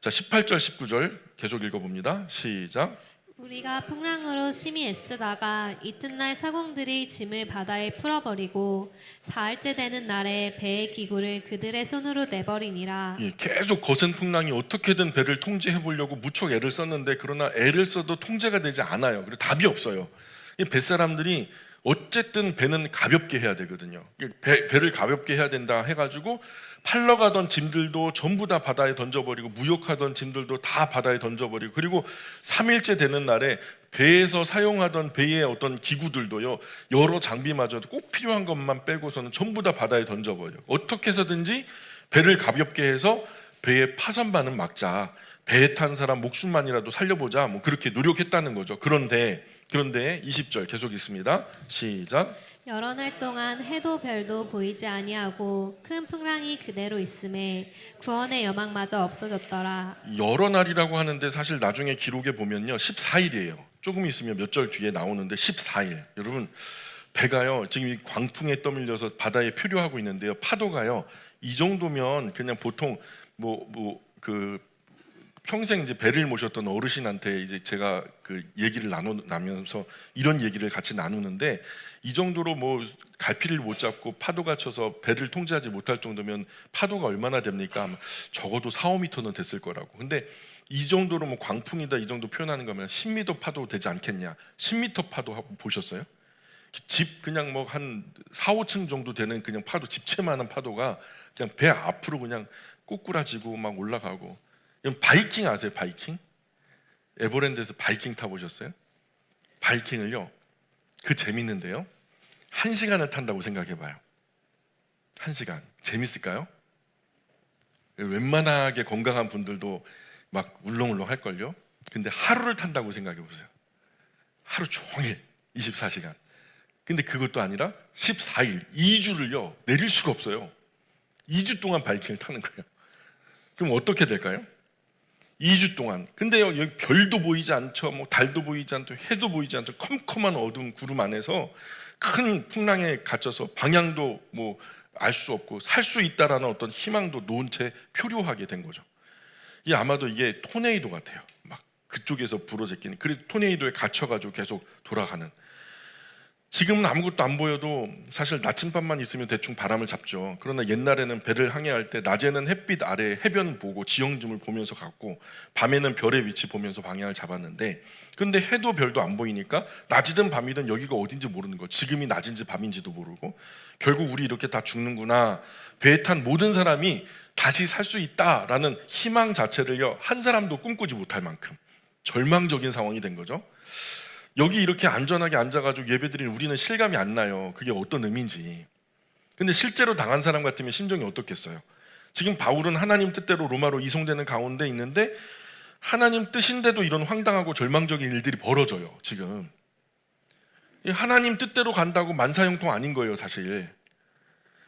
자, 18절 19절 계속 읽어봅니다. 시작. 우리가 풍랑으로 심히 애쓰다가 이튿날 사공들이 짐을 바다에 풀어버리고 사흘째 되는 날에 배의 기구를 그들의 손으로 내버리니라. 계속 거센 풍랑이 어떻게든 배를 통제해 보려고 무척 애를 썼는데, 그러나 애를 써도 통제가 되지 않아요. 그리고 답이 없어요. 이 뱃사람들이 어쨌든 배는 가볍게 해야 되거든요. 배를 가볍게 해야 된다 해가지고 팔러 가던 짐들도 전부 다 바다에 던져버리고, 무역하던 짐들도 다 바다에 던져버리고, 그리고 3일째 되는 날에 배에서 사용하던 배의 어떤 기구들도요, 여러 장비마저도 꼭 필요한 것만 빼고서는 전부 다 바다에 던져버려요. 어떻게 해서든지 배를 가볍게 해서 배의 파선반은 막자, 배에 탄 사람 목숨만이라도 살려보자, 뭐 그렇게 노력했다는 거죠. 그런데 20절 계속 있습니다. 시작. 여러 날 동안 해도 별도 보이지 아니하고 큰 풍랑이 그대로 있음에 구원의 여망마저 없어졌더라. 여러 날이라고 하는데 사실 나중에 기록에 보면요 14일이에요. 조금 있으면 몇 절 뒤에 나오는데 14일. 여러분, 배가요 지금 이 광풍에 떠밀려서 바다에 표류하고 있는데요, 파도가요 이 정도면 그냥 보통 평생 이제 배를 모셨던 어르신한테 이제 제가 그 얘기를 나누면서 이런 얘기를 같이 나누는데, 이 정도로 뭐 갈피를 못 잡고 파도가 쳐서 배를 통제하지 못할 정도면 파도가 얼마나 됩니까? 아마 적어도 4-5m는 됐을 거라고. 근데 이 정도로 뭐 광풍이다 이 정도 표현하는 거면 10m 파도 되지 않겠냐? 10m 파도 보셨어요? 집 그냥 뭐 한 4-5층 정도 되는 그냥 파도, 집채만한 파도가 그냥 배 앞으로 그냥 꼬꾸라지고 막 올라가고. 바이킹 아세요? 바이킹? 에버랜드에서 바이킹 타보셨어요? 바이킹을요, 그 재밌는데요, 1시간을 탄다고 생각해봐요. 1시간 재밌을까요? 웬만하게 건강한 분들도 막 울렁울렁 할걸요. 근데 하루를 탄다고 생각해보세요. 하루 종일 24시간. 근데 그것도 아니라 14일 2주를요 내릴 수가 없어요. 2주 동안 바이킹을 타는 거예요. 그럼 어떻게 될까요? 2주 동안. 근데요, 여기 별도 보이지 않죠, 뭐 달도 보이지 않죠, 해도 보이지 않죠. 컴컴한 어두운 구름 안에서 큰 풍랑에 갇혀서 방향도 뭐 알 수 없고 살 수 있다라는 어떤 희망도 놓은 채 표류하게 된 거죠. 아마도 이게 토네이도 같아요. 막 그쪽에서 불어제끼는, 그래서 토네이도에 갇혀가지고 계속 돌아가는. 지금은 아무것도 안 보여도 사실 나침반만 있으면 대충 바람을 잡죠. 그러나 옛날에는 배를 항해할 때 낮에는 햇빛 아래 해변 보고 지형즘을 보면서 갔고, 밤에는 별의 위치 보면서 방향을 잡았는데, 근데 해도 별도 안 보이니까 낮이든 밤이든 여기가 어딘지 모르는 거, 지금이 낮인지 밤인지도 모르고, 결국 우리 이렇게 다 죽는구나. 배에 탄 모든 사람이 다시 살 수 있다라는 희망 자체를요 한 사람도 꿈꾸지 못할 만큼 절망적인 상황이 된 거죠. 여기 이렇게 안전하게 앉아가지고 예배드리는 우리는 실감이 안 나요. 그게 어떤 의미인지. 근데 실제로 당한 사람 같으면 심정이 어떻겠어요? 지금 바울은 하나님 뜻대로 로마로 이송되는 가운데 있는데, 하나님 뜻인데도 이런 황당하고 절망적인 일들이 벌어져요. 지금 하나님 뜻대로 간다고 만사형통 아닌 거예요. 사실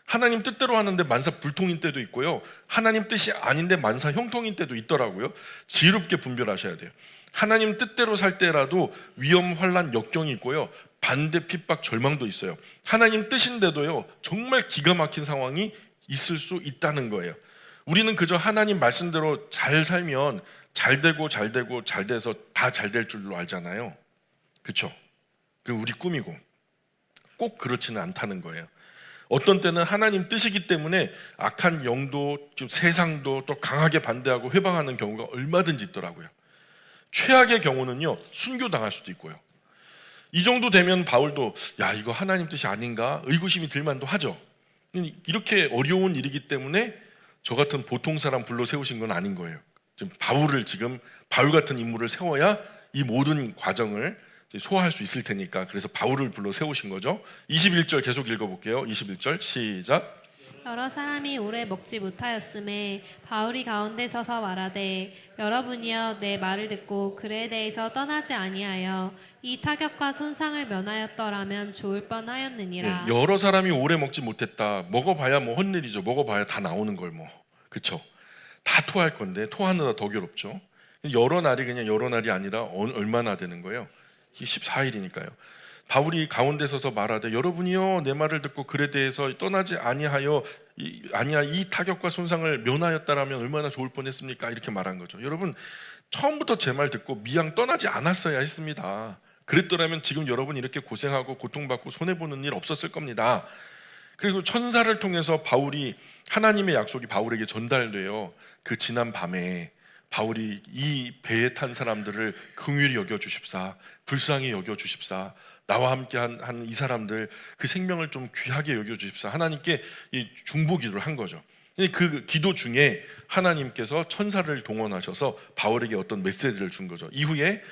하나님 뜻대로 하는데 만사불통인 때도 있고요, 하나님 뜻이 아닌데 만사형통인 때도 있더라고요. 지혜롭게 분별하셔야 돼요. 하나님 뜻대로 살 때라도 위험, 환난, 역경이 있고요, 반대, 핍박, 절망도 있어요. 하나님 뜻인데도요 정말 기가 막힌 상황이 있을 수 있다는 거예요. 우리는 그저 하나님 말씀대로 잘 살면 잘 되고 잘 되고 잘 돼서 다 잘 될 줄로 알잖아요. 그렇죠? 그 우리 꿈이고, 꼭 그렇지는 않다는 거예요. 어떤 때는 하나님 뜻이기 때문에 악한 영도 세상도 또 강하게 반대하고 회방하는 경우가 얼마든지 있더라고요. 최악의 경우는요 순교당할 수도 있고요. 이 정도 되면 바울도 야 이거 하나님 뜻이 아닌가 의구심이 들만도 하죠. 이렇게 어려운 일이기 때문에 저 같은 보통 사람 불러 세우신 건 아닌 거예요. 지금 바울 같은 인물을 세워야 이 모든 과정을 소화할 수 있을 테니까, 그래서 바울을 불러 세우신 거죠. 21절 계속 읽어볼게요. 21절 시작. 여러 사람이 오래 먹지 못하였음에 바울이 가운데 서서 말하되 여러분이여 내 말을 듣고 그레데에서 떠나지 아니하여 이 타격과 손상을 면하였더라면 좋을 뻔하였느니라. 여러 사람이 오래 먹지 못했다. 먹어봐야 뭐 헛일이죠. 먹어봐야 다 나오는 걸 뭐. 그쵸? 다 토할 건데 토하느라 더 괴롭죠. 여러 날이 그냥 여러 날이 아니라 얼마나 되는 거예요? 14일이니까요. 바울이 가운데 서서 말하되 여러분이요 내 말을 듣고 그레데에서 떠나지 아니하여 이 타격과 손상을 면하였다라면 얼마나 좋을 뻔했습니까? 이렇게 말한 거죠. 여러분 처음부터 제 말 듣고 미양 떠나지 않았어야 했습니다. 그랬더라면 지금 여러분 이렇게 고생하고 고통받고 손해보는 일 없었을 겁니다. 그리고 천사를 통해서 바울이 하나님의 약속이 바울에게 전달돼요. 그 지난 밤에 바울이 이 배에 탄 사람들을 긍휼히 여겨 주십사, 불쌍히 여겨 주십사, 나와 함께 한 이 사람들 그 생명을 좀 귀하게 여겨 주십사, 하나님께 이 중보기도를 한 거죠. 그 기도 중에 하나님께서 천사를 동원하셔서 바울에게 어떤 메시지를 준 거죠. 이후에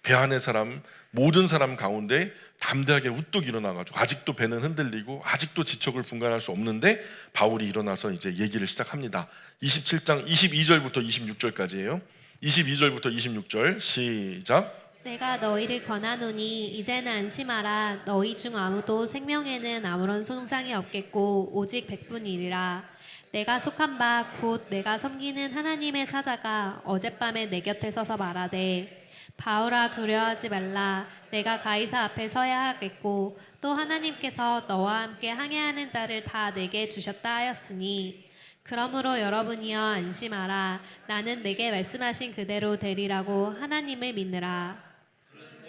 배 안의 사람 모든 사람 가운데 담대하게 우뚝 일어나가지고 아직도 배는 흔들리고 아직도 지척을 분간할 수 없는데 바울이 일어나서 이제 얘기를 시작합니다. 27장 22절부터 26절까지예요. 22절부터 26절 시작. 내가 너희를 권하노니 이제는 안심하라. 너희 중 아무도 생명에는 아무런 손상이 없겠고 오직 백분이리라. 내가 속한 바 곧 내가 섬기는 하나님의 사자가 어젯밤에 내 곁에 서서 말하되 바울아 두려워하지 말라. 내가 가이사 앞에 서야 하겠고 또 하나님께서 너와 함께 항해하는 자를 다 내게 주셨다 하였으니 그러므로 여러분이여 안심하라. 나는 내게 말씀하신 그대로 되리라고 하나님을 믿느라.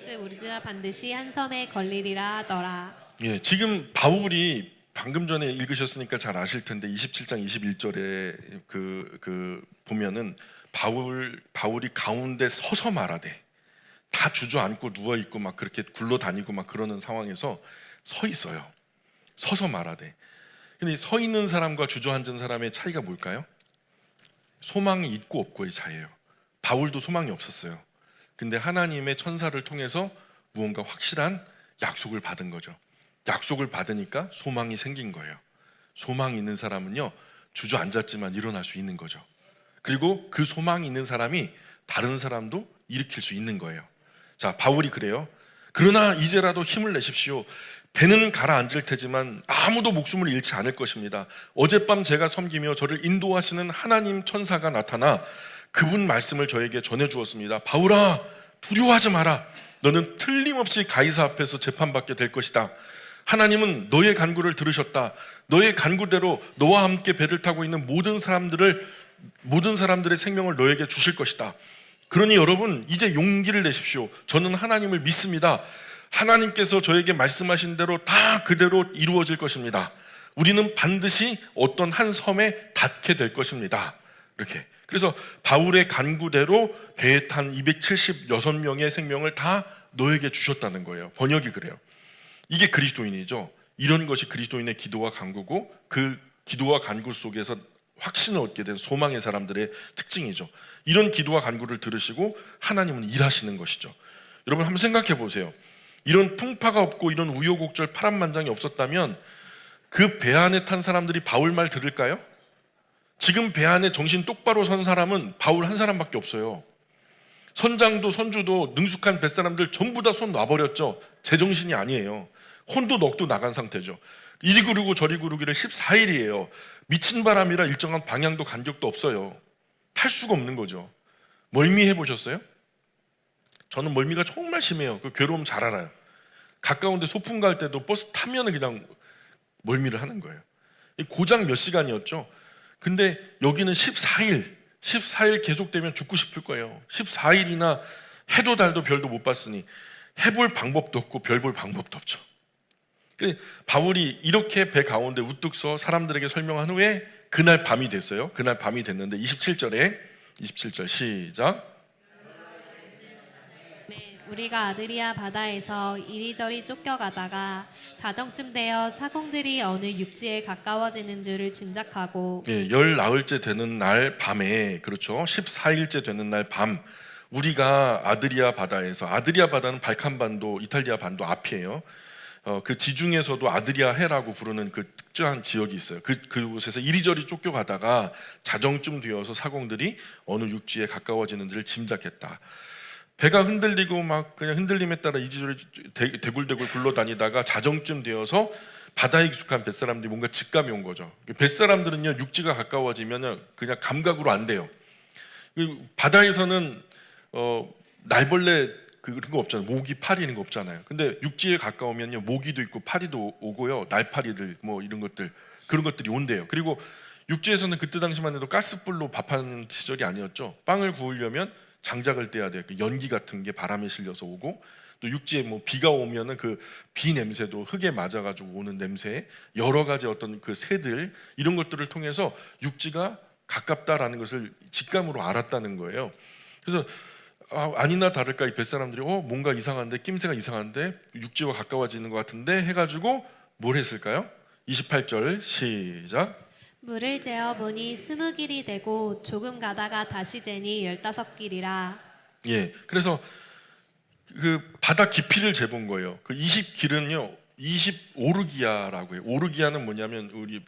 즉 우리가 반드시 한 섬에 걸리리라 하더라. 예, 지금 바울이 방금 전에 읽으셨으니까 잘 아실 텐데 27장 21절에 그 보면은 바울이 가운데 서서 말하되 다 주저앉고 누워 있고 막 그렇게 굴러다니고 막 그러는 상황에서 서 있어요. 서서 말하되. 근데 서 있는 사람과 주저앉은 사람의 차이가 뭘까요? 소망이 있고 없고의 차이예요. 바울도 소망이 없었어요. 근데 하나님의 천사를 통해서 무언가 확실한 약속을 받은 거죠. 약속을 받으니까 소망이 생긴 거예요. 소망이 있는 사람은요 주저앉았지만 일어날 수 있는 거죠. 그리고 그 소망이 있는 사람이 다른 사람도 일으킬 수 있는 거예요. 자, 바울이 그래요. 그러나 이제라도 힘을 내십시오. 배는 가라앉을 테지만 아무도 목숨을 잃지 않을 것입니다. 어젯밤 제가 섬기며 저를 인도하시는 하나님 천사가 나타나 그분 말씀을 저에게 전해주었습니다. 바울아 두려워하지 마라. 너는 틀림없이 가이사 앞에서 재판받게 될 것이다. 하나님은 너의 간구를 들으셨다. 너의 간구대로 너와 함께 배를 타고 있는 모든 사람들의 생명을 너에게 주실 것이다. 그러니 여러분 이제 용기를 내십시오. 저는 하나님을 믿습니다. 하나님께서 저에게 말씀하신 대로 다 그대로 이루어질 것입니다. 우리는 반드시 어떤 한 섬에 닿게 될 것입니다. 이렇게. 그래서 바울의 간구대로 배에 탄 276명의 생명을 다 너에게 주셨다는 거예요. 번역이 그래요. 이게 그리스도인이죠. 이런 것이 그리스도인의 기도와 간구고 그 기도와 간구 속에서 확신을 얻게 된 소망의 사람들의 특징이죠. 이런 기도와 간구를 들으시고 하나님은 일하시는 것이죠. 여러분 한번 생각해 보세요. 이런 풍파가 없고 이런 우여곡절 파란만장이 없었다면 그 배 안에 탄 사람들이 바울 말 들을까요? 지금 배 안에 정신 똑바로 선 사람은 바울 한 사람밖에 없어요. 선장도 선주도 능숙한 뱃사람들 전부 다 손 놔버렸죠. 제정신이 아니에요. 혼도 넋도 나간 상태죠. 이리 구르고 저리 구르기를 14일이에요. 미친 바람이라 일정한 방향도 간격도 없어요. 탈 수가 없는 거죠. 멀미 해보셨어요? 저는 멀미가 정말 심해요. 그 괴로움 잘 알아요. 가까운데 소풍 갈 때도 버스 타면 그냥 멀미를 하는 거예요. 고작 몇 시간이었죠. 근데 여기는 14일 계속되면 죽고 싶을 거예요. 14일이나 해도 달도 별도 못 봤으니 해볼 방법도 없고 별 볼 방법도 없죠. 바울이 이렇게 배 가운데 우뚝 서 사람들에게 설명한 후에 그날 밤이 됐어요. 그날 밤이 됐는데 27절 시작. 우리가 아드리아 바다에서 이리저리 쫓겨가다가 자정쯤 되어 사공들이 어느 육지에 가까워지는 줄을 짐작하고 열 나흘째 되는 날 밤에 그렇죠. 14일째 되는 날 밤 우리가 아드리아 바다에서 아드리아 바다는 발칸반도 이탈리아 반도 앞이에요. 그 지중에서도 아드리아 해라고 부르는 그 특정한 지역이 있어요. 그곳에서 이리저리 쫓겨가다가 자정쯤 되어서 사공들이 어느 육지에 가까워지는지를 짐작했다. 배가 흔들리고 막 그냥 흔들림에 따라 이리저리 대굴대굴 굴러다니다가 자정쯤 되어서 바다에 익숙한 뱃사람들이 뭔가 직감이 온 거죠. 뱃사람들은요, 육지가 가까워지면 그냥 감각으로 안 돼요. 바다에서는 날벌레 그런 거 없잖아요. 모기, 파리 이런 거 없잖아요. 근데 육지에 가까우면요, 모기도 있고 파리도 오고요, 날파리들 뭐 이런 것들, 그런 것들이 온대요. 그리고 육지에서는 그때 당시만 해도 가스불로 밥하는 시절이 아니었죠. 빵을 구우려면 장작을 떼야 돼요. 그 연기 같은 게 바람에 실려서 오고, 또 육지에 뭐 비가 오면은 그 비 냄새도 흙에 맞아가지고 오는 냄새, 여러 가지 어떤 그 새들, 이런 것들을 통해서 육지가 가깝다라는 것을 직감으로 알았다는 거예요. 그래서 아니나 다를까 이 뱃사람들이 뭔가 이상한데, 낌새가 이상한데, 육지와 가까워지는 것 같은데 해가지고 뭘 했을까요? 28절 시작. 물을 재어 보니 20길이 되고 조금 가다가 다시 재니 15길이라. 예, 그래서 그 바다 깊이를 재본 거예요. 그 20길은요, 25르기아라고 해요. 오르기아는 뭐냐면 우리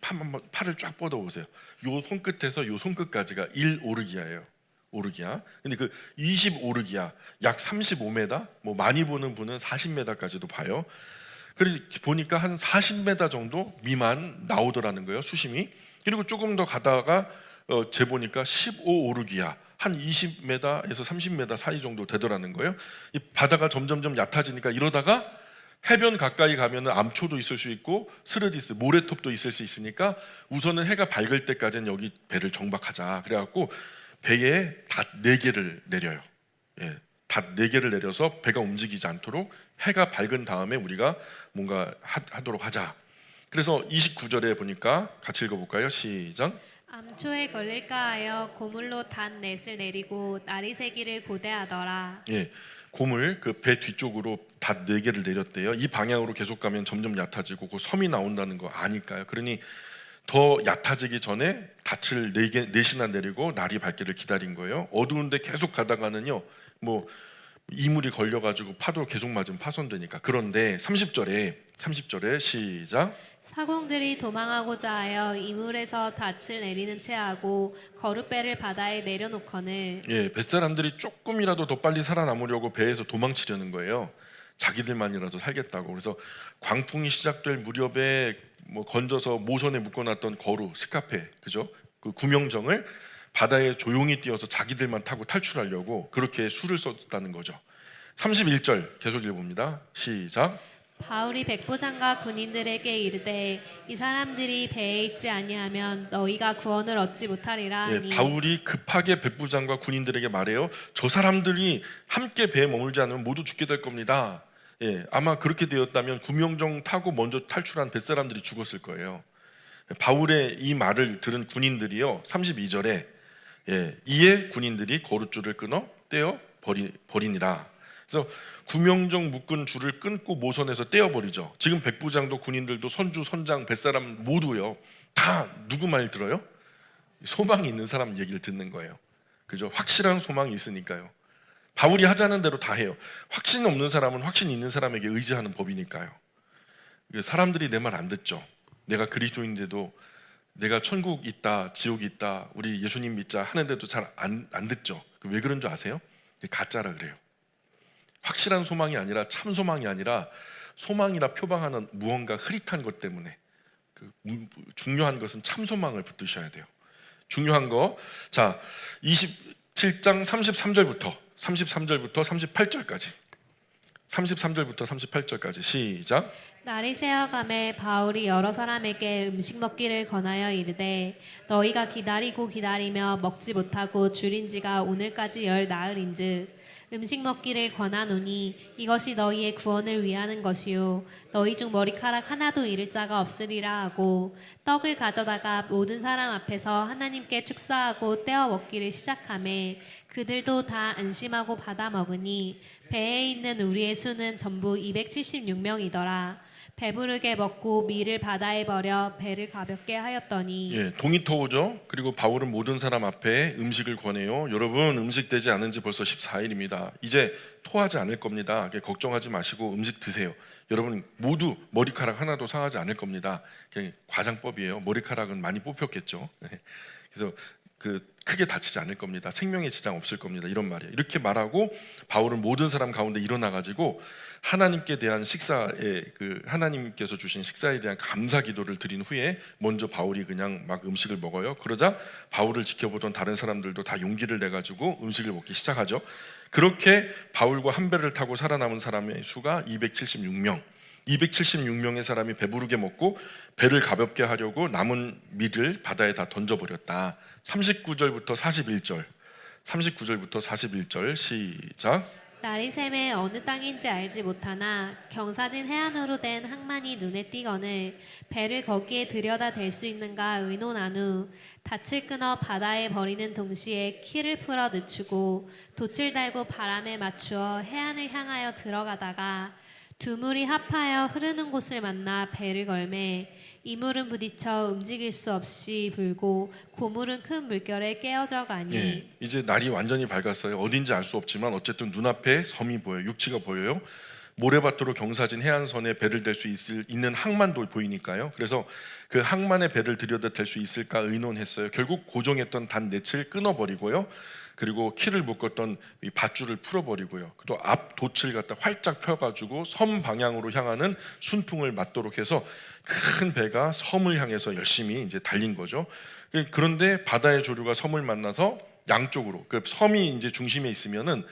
팔을 쫙 뻗어 보세요. 요 손끝에서 요 손끝까지가 1오르기아예요. 오르기아. 근데 그 25오르기아 약 35m, 뭐 많이 보는 분은 40m까지도 봐요. 그러니 보니까 한 40m 정도 미만 나오더라는 거예요, 수심이. 그리고 조금 더 가다가 재보니까 15오르기아, 한 20m에서 30m 사이 정도 되더라는 거예요. 이 바다가 점점점 얕아지니까 이러다가 해변 가까이 가면은 암초도 있을 수 있고 스르디스, 모래톱도 있을 수 있으니까 우선은 해가 밝을 때까지는 여기 배를 정박하자. 그래갖고 배에 닷 4개를 내려요. 예, 닷 4개를 내려서 배가 움직이지 않도록 해가 밝은 다음에 우리가 뭔가 하도록 하자. 그래서 29절에 보니까 같이 읽어볼까요? 시작. 암초에 걸릴까 하여 고물로 닷 넷을 내리고 날이 새기를 고대하더라. 예, 고물 그 배 뒤쪽으로 닷 4개를 내렸대요. 이 방향으로 계속 가면 점점 얕아지고 그 섬이 나온다는 거 아니까요. 그러니 더 얕아지기 전에 닻을 4넷이나 내리고 날이 밝기를 기다린 거예요. 어두운데 계속 가다가는요, 뭐 이물이 걸려가지고 파도 계속 맞으면 파손되니까. 그런데 30절에 시작. 사공들이 도망하고자 하여 이물에서 닻을 내리는 채 하고 거룻배를 바다에 내려놓거늘. 예, 뱃사람들이 조금이라도 더 빨리 살아남으려고 배에서 도망치려는 거예요. 자기들만이라도 살겠다고. 그래서 광풍이 시작될 무렵에 뭐 건져서 모선에 묶어놨던 거루, 스카페, 그죠? 그 구명정을 바다에 조용히 띄어서 자기들만 타고 탈출하려고 그렇게 수를 썼다는 거죠. 31절 계속 읽어봅니다. 시작. 바울이 백부장과 군인들에게 이르되 이 사람들이 배에 있지 아니하면 너희가 구원을 얻지 못하리라 예, 하니. 바울이 급하게 백부장과 군인들에게 말해요. 저 사람들이 함께 배에 머물지 않으면 모두 죽게 될 겁니다. 예, 아마 그렇게 되었다면 구명정 타고 먼저 탈출한 뱃사람들이 죽었을 거예요. 바울의 이 말을 들은 군인들이요, 32절에 이에 군인들이 거룻줄을 끊어 떼어 버리니라. 그래서 구명정 묶은 줄을 끊고 모선에서 떼어버리죠. 지금 백부장도 군인들도 선주, 선장, 뱃사람 모두요, 다 누구 말 들어요? 소망이 있는 사람 얘기를 듣는 거예요. 그죠? 확실한 소망이 있으니까요. 바울이 하자는 대로 다 해요. 확신 없는 사람은 확신 있는 사람에게 의지하는 법이니까요. 사람들이 내 말 안 듣죠. 내가 그리스도인데도 내가 천국 있다, 지옥 있다, 우리 예수님 믿자 하는데도 잘 안 듣죠. 왜 그런 줄 아세요? 가짜라 그래요. 확실한 소망이 아니라 참 소망이 아니라 소망이라 표방하는 무언가 흐릿한 것 때문에 중요한 것은 참 소망을 붙드셔야 돼요. 중요한 거. 자, 27장 33절부터 38절까지 33절부터 38절까지 시작. 날이 새어가매 바울이 여러 사람에게 음식 먹기를 권하여 이르되 너희가 기다리며 먹지 못하고 줄인 지가 오늘까지 열 나흘인즉 음식 먹기를 권하노니 이것이 너희의 구원을 위하는 것이요 너희 중 머리카락 하나도 잃을 자가 없으리라 하고 떡을 가져다가 모든 사람 앞에서 하나님께 축사하고 떼어 먹기를 시작하매 그들도 다 안심하고 받아 먹으니 배에 있는 우리의 수는 전부 276명이더라. 배부르게 먹고 밀을 바다에 버려 배를 가볍게 하였더니 예, 동이터오죠. 그리고 바울은 모든 사람 앞에 음식을 권해요. 여러분 음식 되지 않은 지 벌써 14일입니다. 이제 토하지 않을 겁니다. 걱정하지 마시고 음식 드세요. 여러분 모두 머리카락 하나도 상하지 않을 겁니다. 과장법이에요. 머리카락은 많이 뽑혔겠죠. 그래서 크게 다치지 않을 겁니다. 생명에 지장 없을 겁니다. 이런 말이에요. 이렇게 말하고 바울은 모든 사람 가운데 일어나 가지고 하나님께 대한 식사에 하나님께서 주신 식사에 대한 감사 기도를 드린 후에 먼저 바울이 그냥 막 음식을 먹어요. 그러자 바울을 지켜보던 다른 사람들도 다 용기를 내 가지고 음식을 먹기 시작하죠. 그렇게 바울과 한 배를 타고 살아남은 사람의 수가 276명. 276명의 사람이 배부르게 먹고 배를 가볍게 하려고 남은 밀을 바다에 다 던져버렸다. 39절부터 41절 39절부터 41절 시작. 날이 새매 어느 땅인지 알지 못하나 경사진 해안으로 된 항만이 눈에 띄거늘 배를 거기에 들여다 댈 수 있는가 의논한 후 닻을 끊어 바다에 버리는 동시에 키를 풀어 늦추고 돛을 달고 바람에 맞추어 해안을 향하여 들어가다가 두 물이 합하여 흐르는 곳을 만나 배를 걸매 이 물은 부딪혀 움직일 수 없이 불고 고물은 큰 물결에 깨어져 가니 예, 이제 날이 완전히 밝았어요. 어딘지 알 수 없지만 어쨌든 눈앞에 섬이 보여요. 육지가 보여요. 모래밭으로 경사진 해안선에 배를 댈 수 있는 항만도 보이니까요. 그래서 그 항만에 배를 들여다 댈 수 있을까 의논했어요. 결국 고정했던 단 넷을 끊어버리고요. 그리고 키를 묶었던 이 밧줄을 풀어버리고요. 또 앞 돛을 갖다 활짝 펴가지고 섬 방향으로 향하는 순풍을 맞도록 해서 큰 배가 섬을 향해서 열심히 이제 달린 거죠. 그런데 바다의 조류가 섬을 만나서 양쪽으로 그 섬이 이제 중심에 있으면은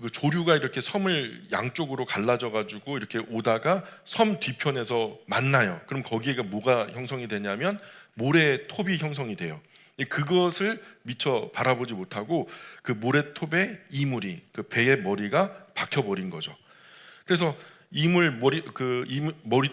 그 조류가 이렇게 섬을 양쪽으로 갈라져 가지고 이렇게 오다가 섬 뒤편에서 만나요. 그럼 거기가 뭐가 형성이 되냐면 모래톱이 형성이 돼요. 그것을 미처 바라보지 못하고 그 모래톱에 이물이 그 배의 머리가 박혀 버린 거죠. 그래서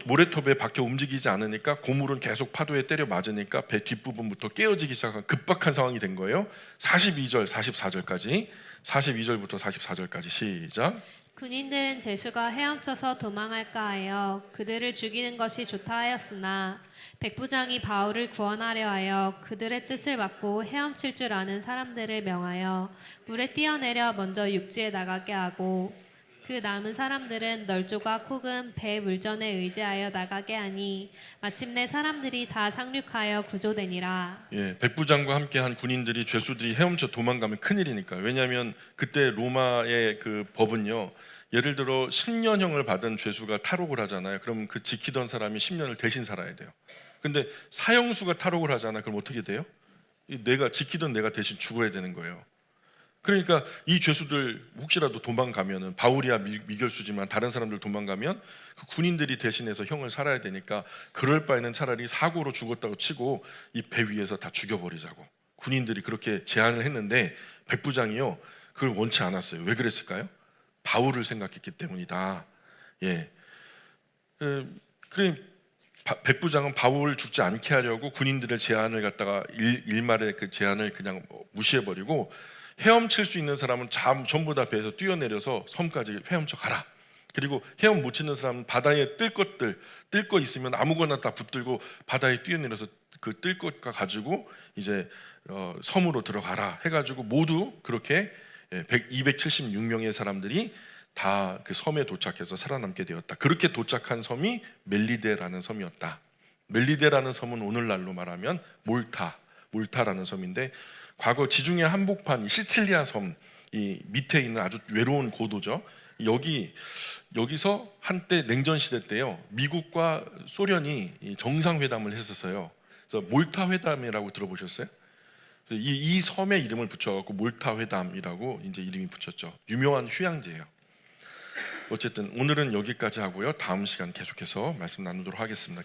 모래톱에 박혀 움직이지 않으니까 고물은 계속 파도에 때려 맞으니까 배 뒷부분부터 깨어지기 시작한 급박한 상황이 된 거예요. 42절, 44절까지 42절부터 44절까지 시작. 군인들은 제수가 헤엄쳐서 도망할까 하여 그들을 죽이는 것이 좋다 하였으나 백부장이 바울을 구원하려 하여 그들의 뜻을 막고 헤엄칠 줄 아는 사람들을 명하여 물에 뛰어내려 먼저 육지에 나가게 하고 그 남은 사람들은 널조각 혹은 배 물전에 의지하여 나가게 하니 마침내 사람들이 다 상륙하여 구조되니라. 예, 백부장과 함께한 군인들이 죄수들이 헤엄쳐 도망가면 큰일이니까. 왜냐하면 그때 로마의 그 법은요, 예를 들어 10년형을 받은 죄수가 탈옥을 하잖아요. 그럼 그 지키던 사람이 10년을 대신 살아야 돼요. 근데 사형수가 탈옥을 하잖아. 그럼 어떻게 돼요? 내가 지키던 내가 대신 죽어야 되는 거예요. 그러니까 이 죄수들 혹시라도 도망가면은 바울이야 미결수지만 다른 사람들 도망가면 그 군인들이 대신해서 형을 살아야 되니까 그럴 바에는 차라리 사고로 죽었다고 치고 이 배 위에서 다 죽여버리자고 군인들이 그렇게 제안을 했는데 백부장이요 그걸 원치 않았어요. 왜 그랬을까요? 바울을 생각했기 때문이다. 예. 그래 백부장은 바울을 죽지 않게 하려고 군인들의 제안을 갖다가 일말의 그 제안을 그냥 무시해버리고 헤엄칠 수 있는 사람은 전부 다 배에서 뛰어내려서 섬까지 헤엄쳐 가라. 그리고 헤엄 못 치는 사람은 바다에 뜰 거 있으면 아무거나 다 붙들고 바다에 뛰어내려서 그 뜰 것과 가지고 이제 섬으로 들어가라 해가지고 모두 그렇게 276명의 사람들이 다 그 섬에 도착해서 살아남게 되었다. 그렇게 도착한 섬이 멜리데라는 섬이었다. 멜리데라는 섬은 오늘날로 말하면 몰타라는 섬인데 과거 지중해 한복판 시칠리아 섬 이 밑에 있는 아주 외로운 고도죠. 여기서 한때 냉전 시대 때요 미국과 소련이 정상회담을 했었어요. 그래서 몰타 회담이라고 들어보셨어요? 그래서 이 섬의 이름을 붙여갖고 몰타 회담이라고 이제 이름이 붙였죠. 유명한 휴양지예요. 어쨌든 오늘은 여기까지 하고요. 다음 시간 계속해서 말씀 나누도록 하겠습니다.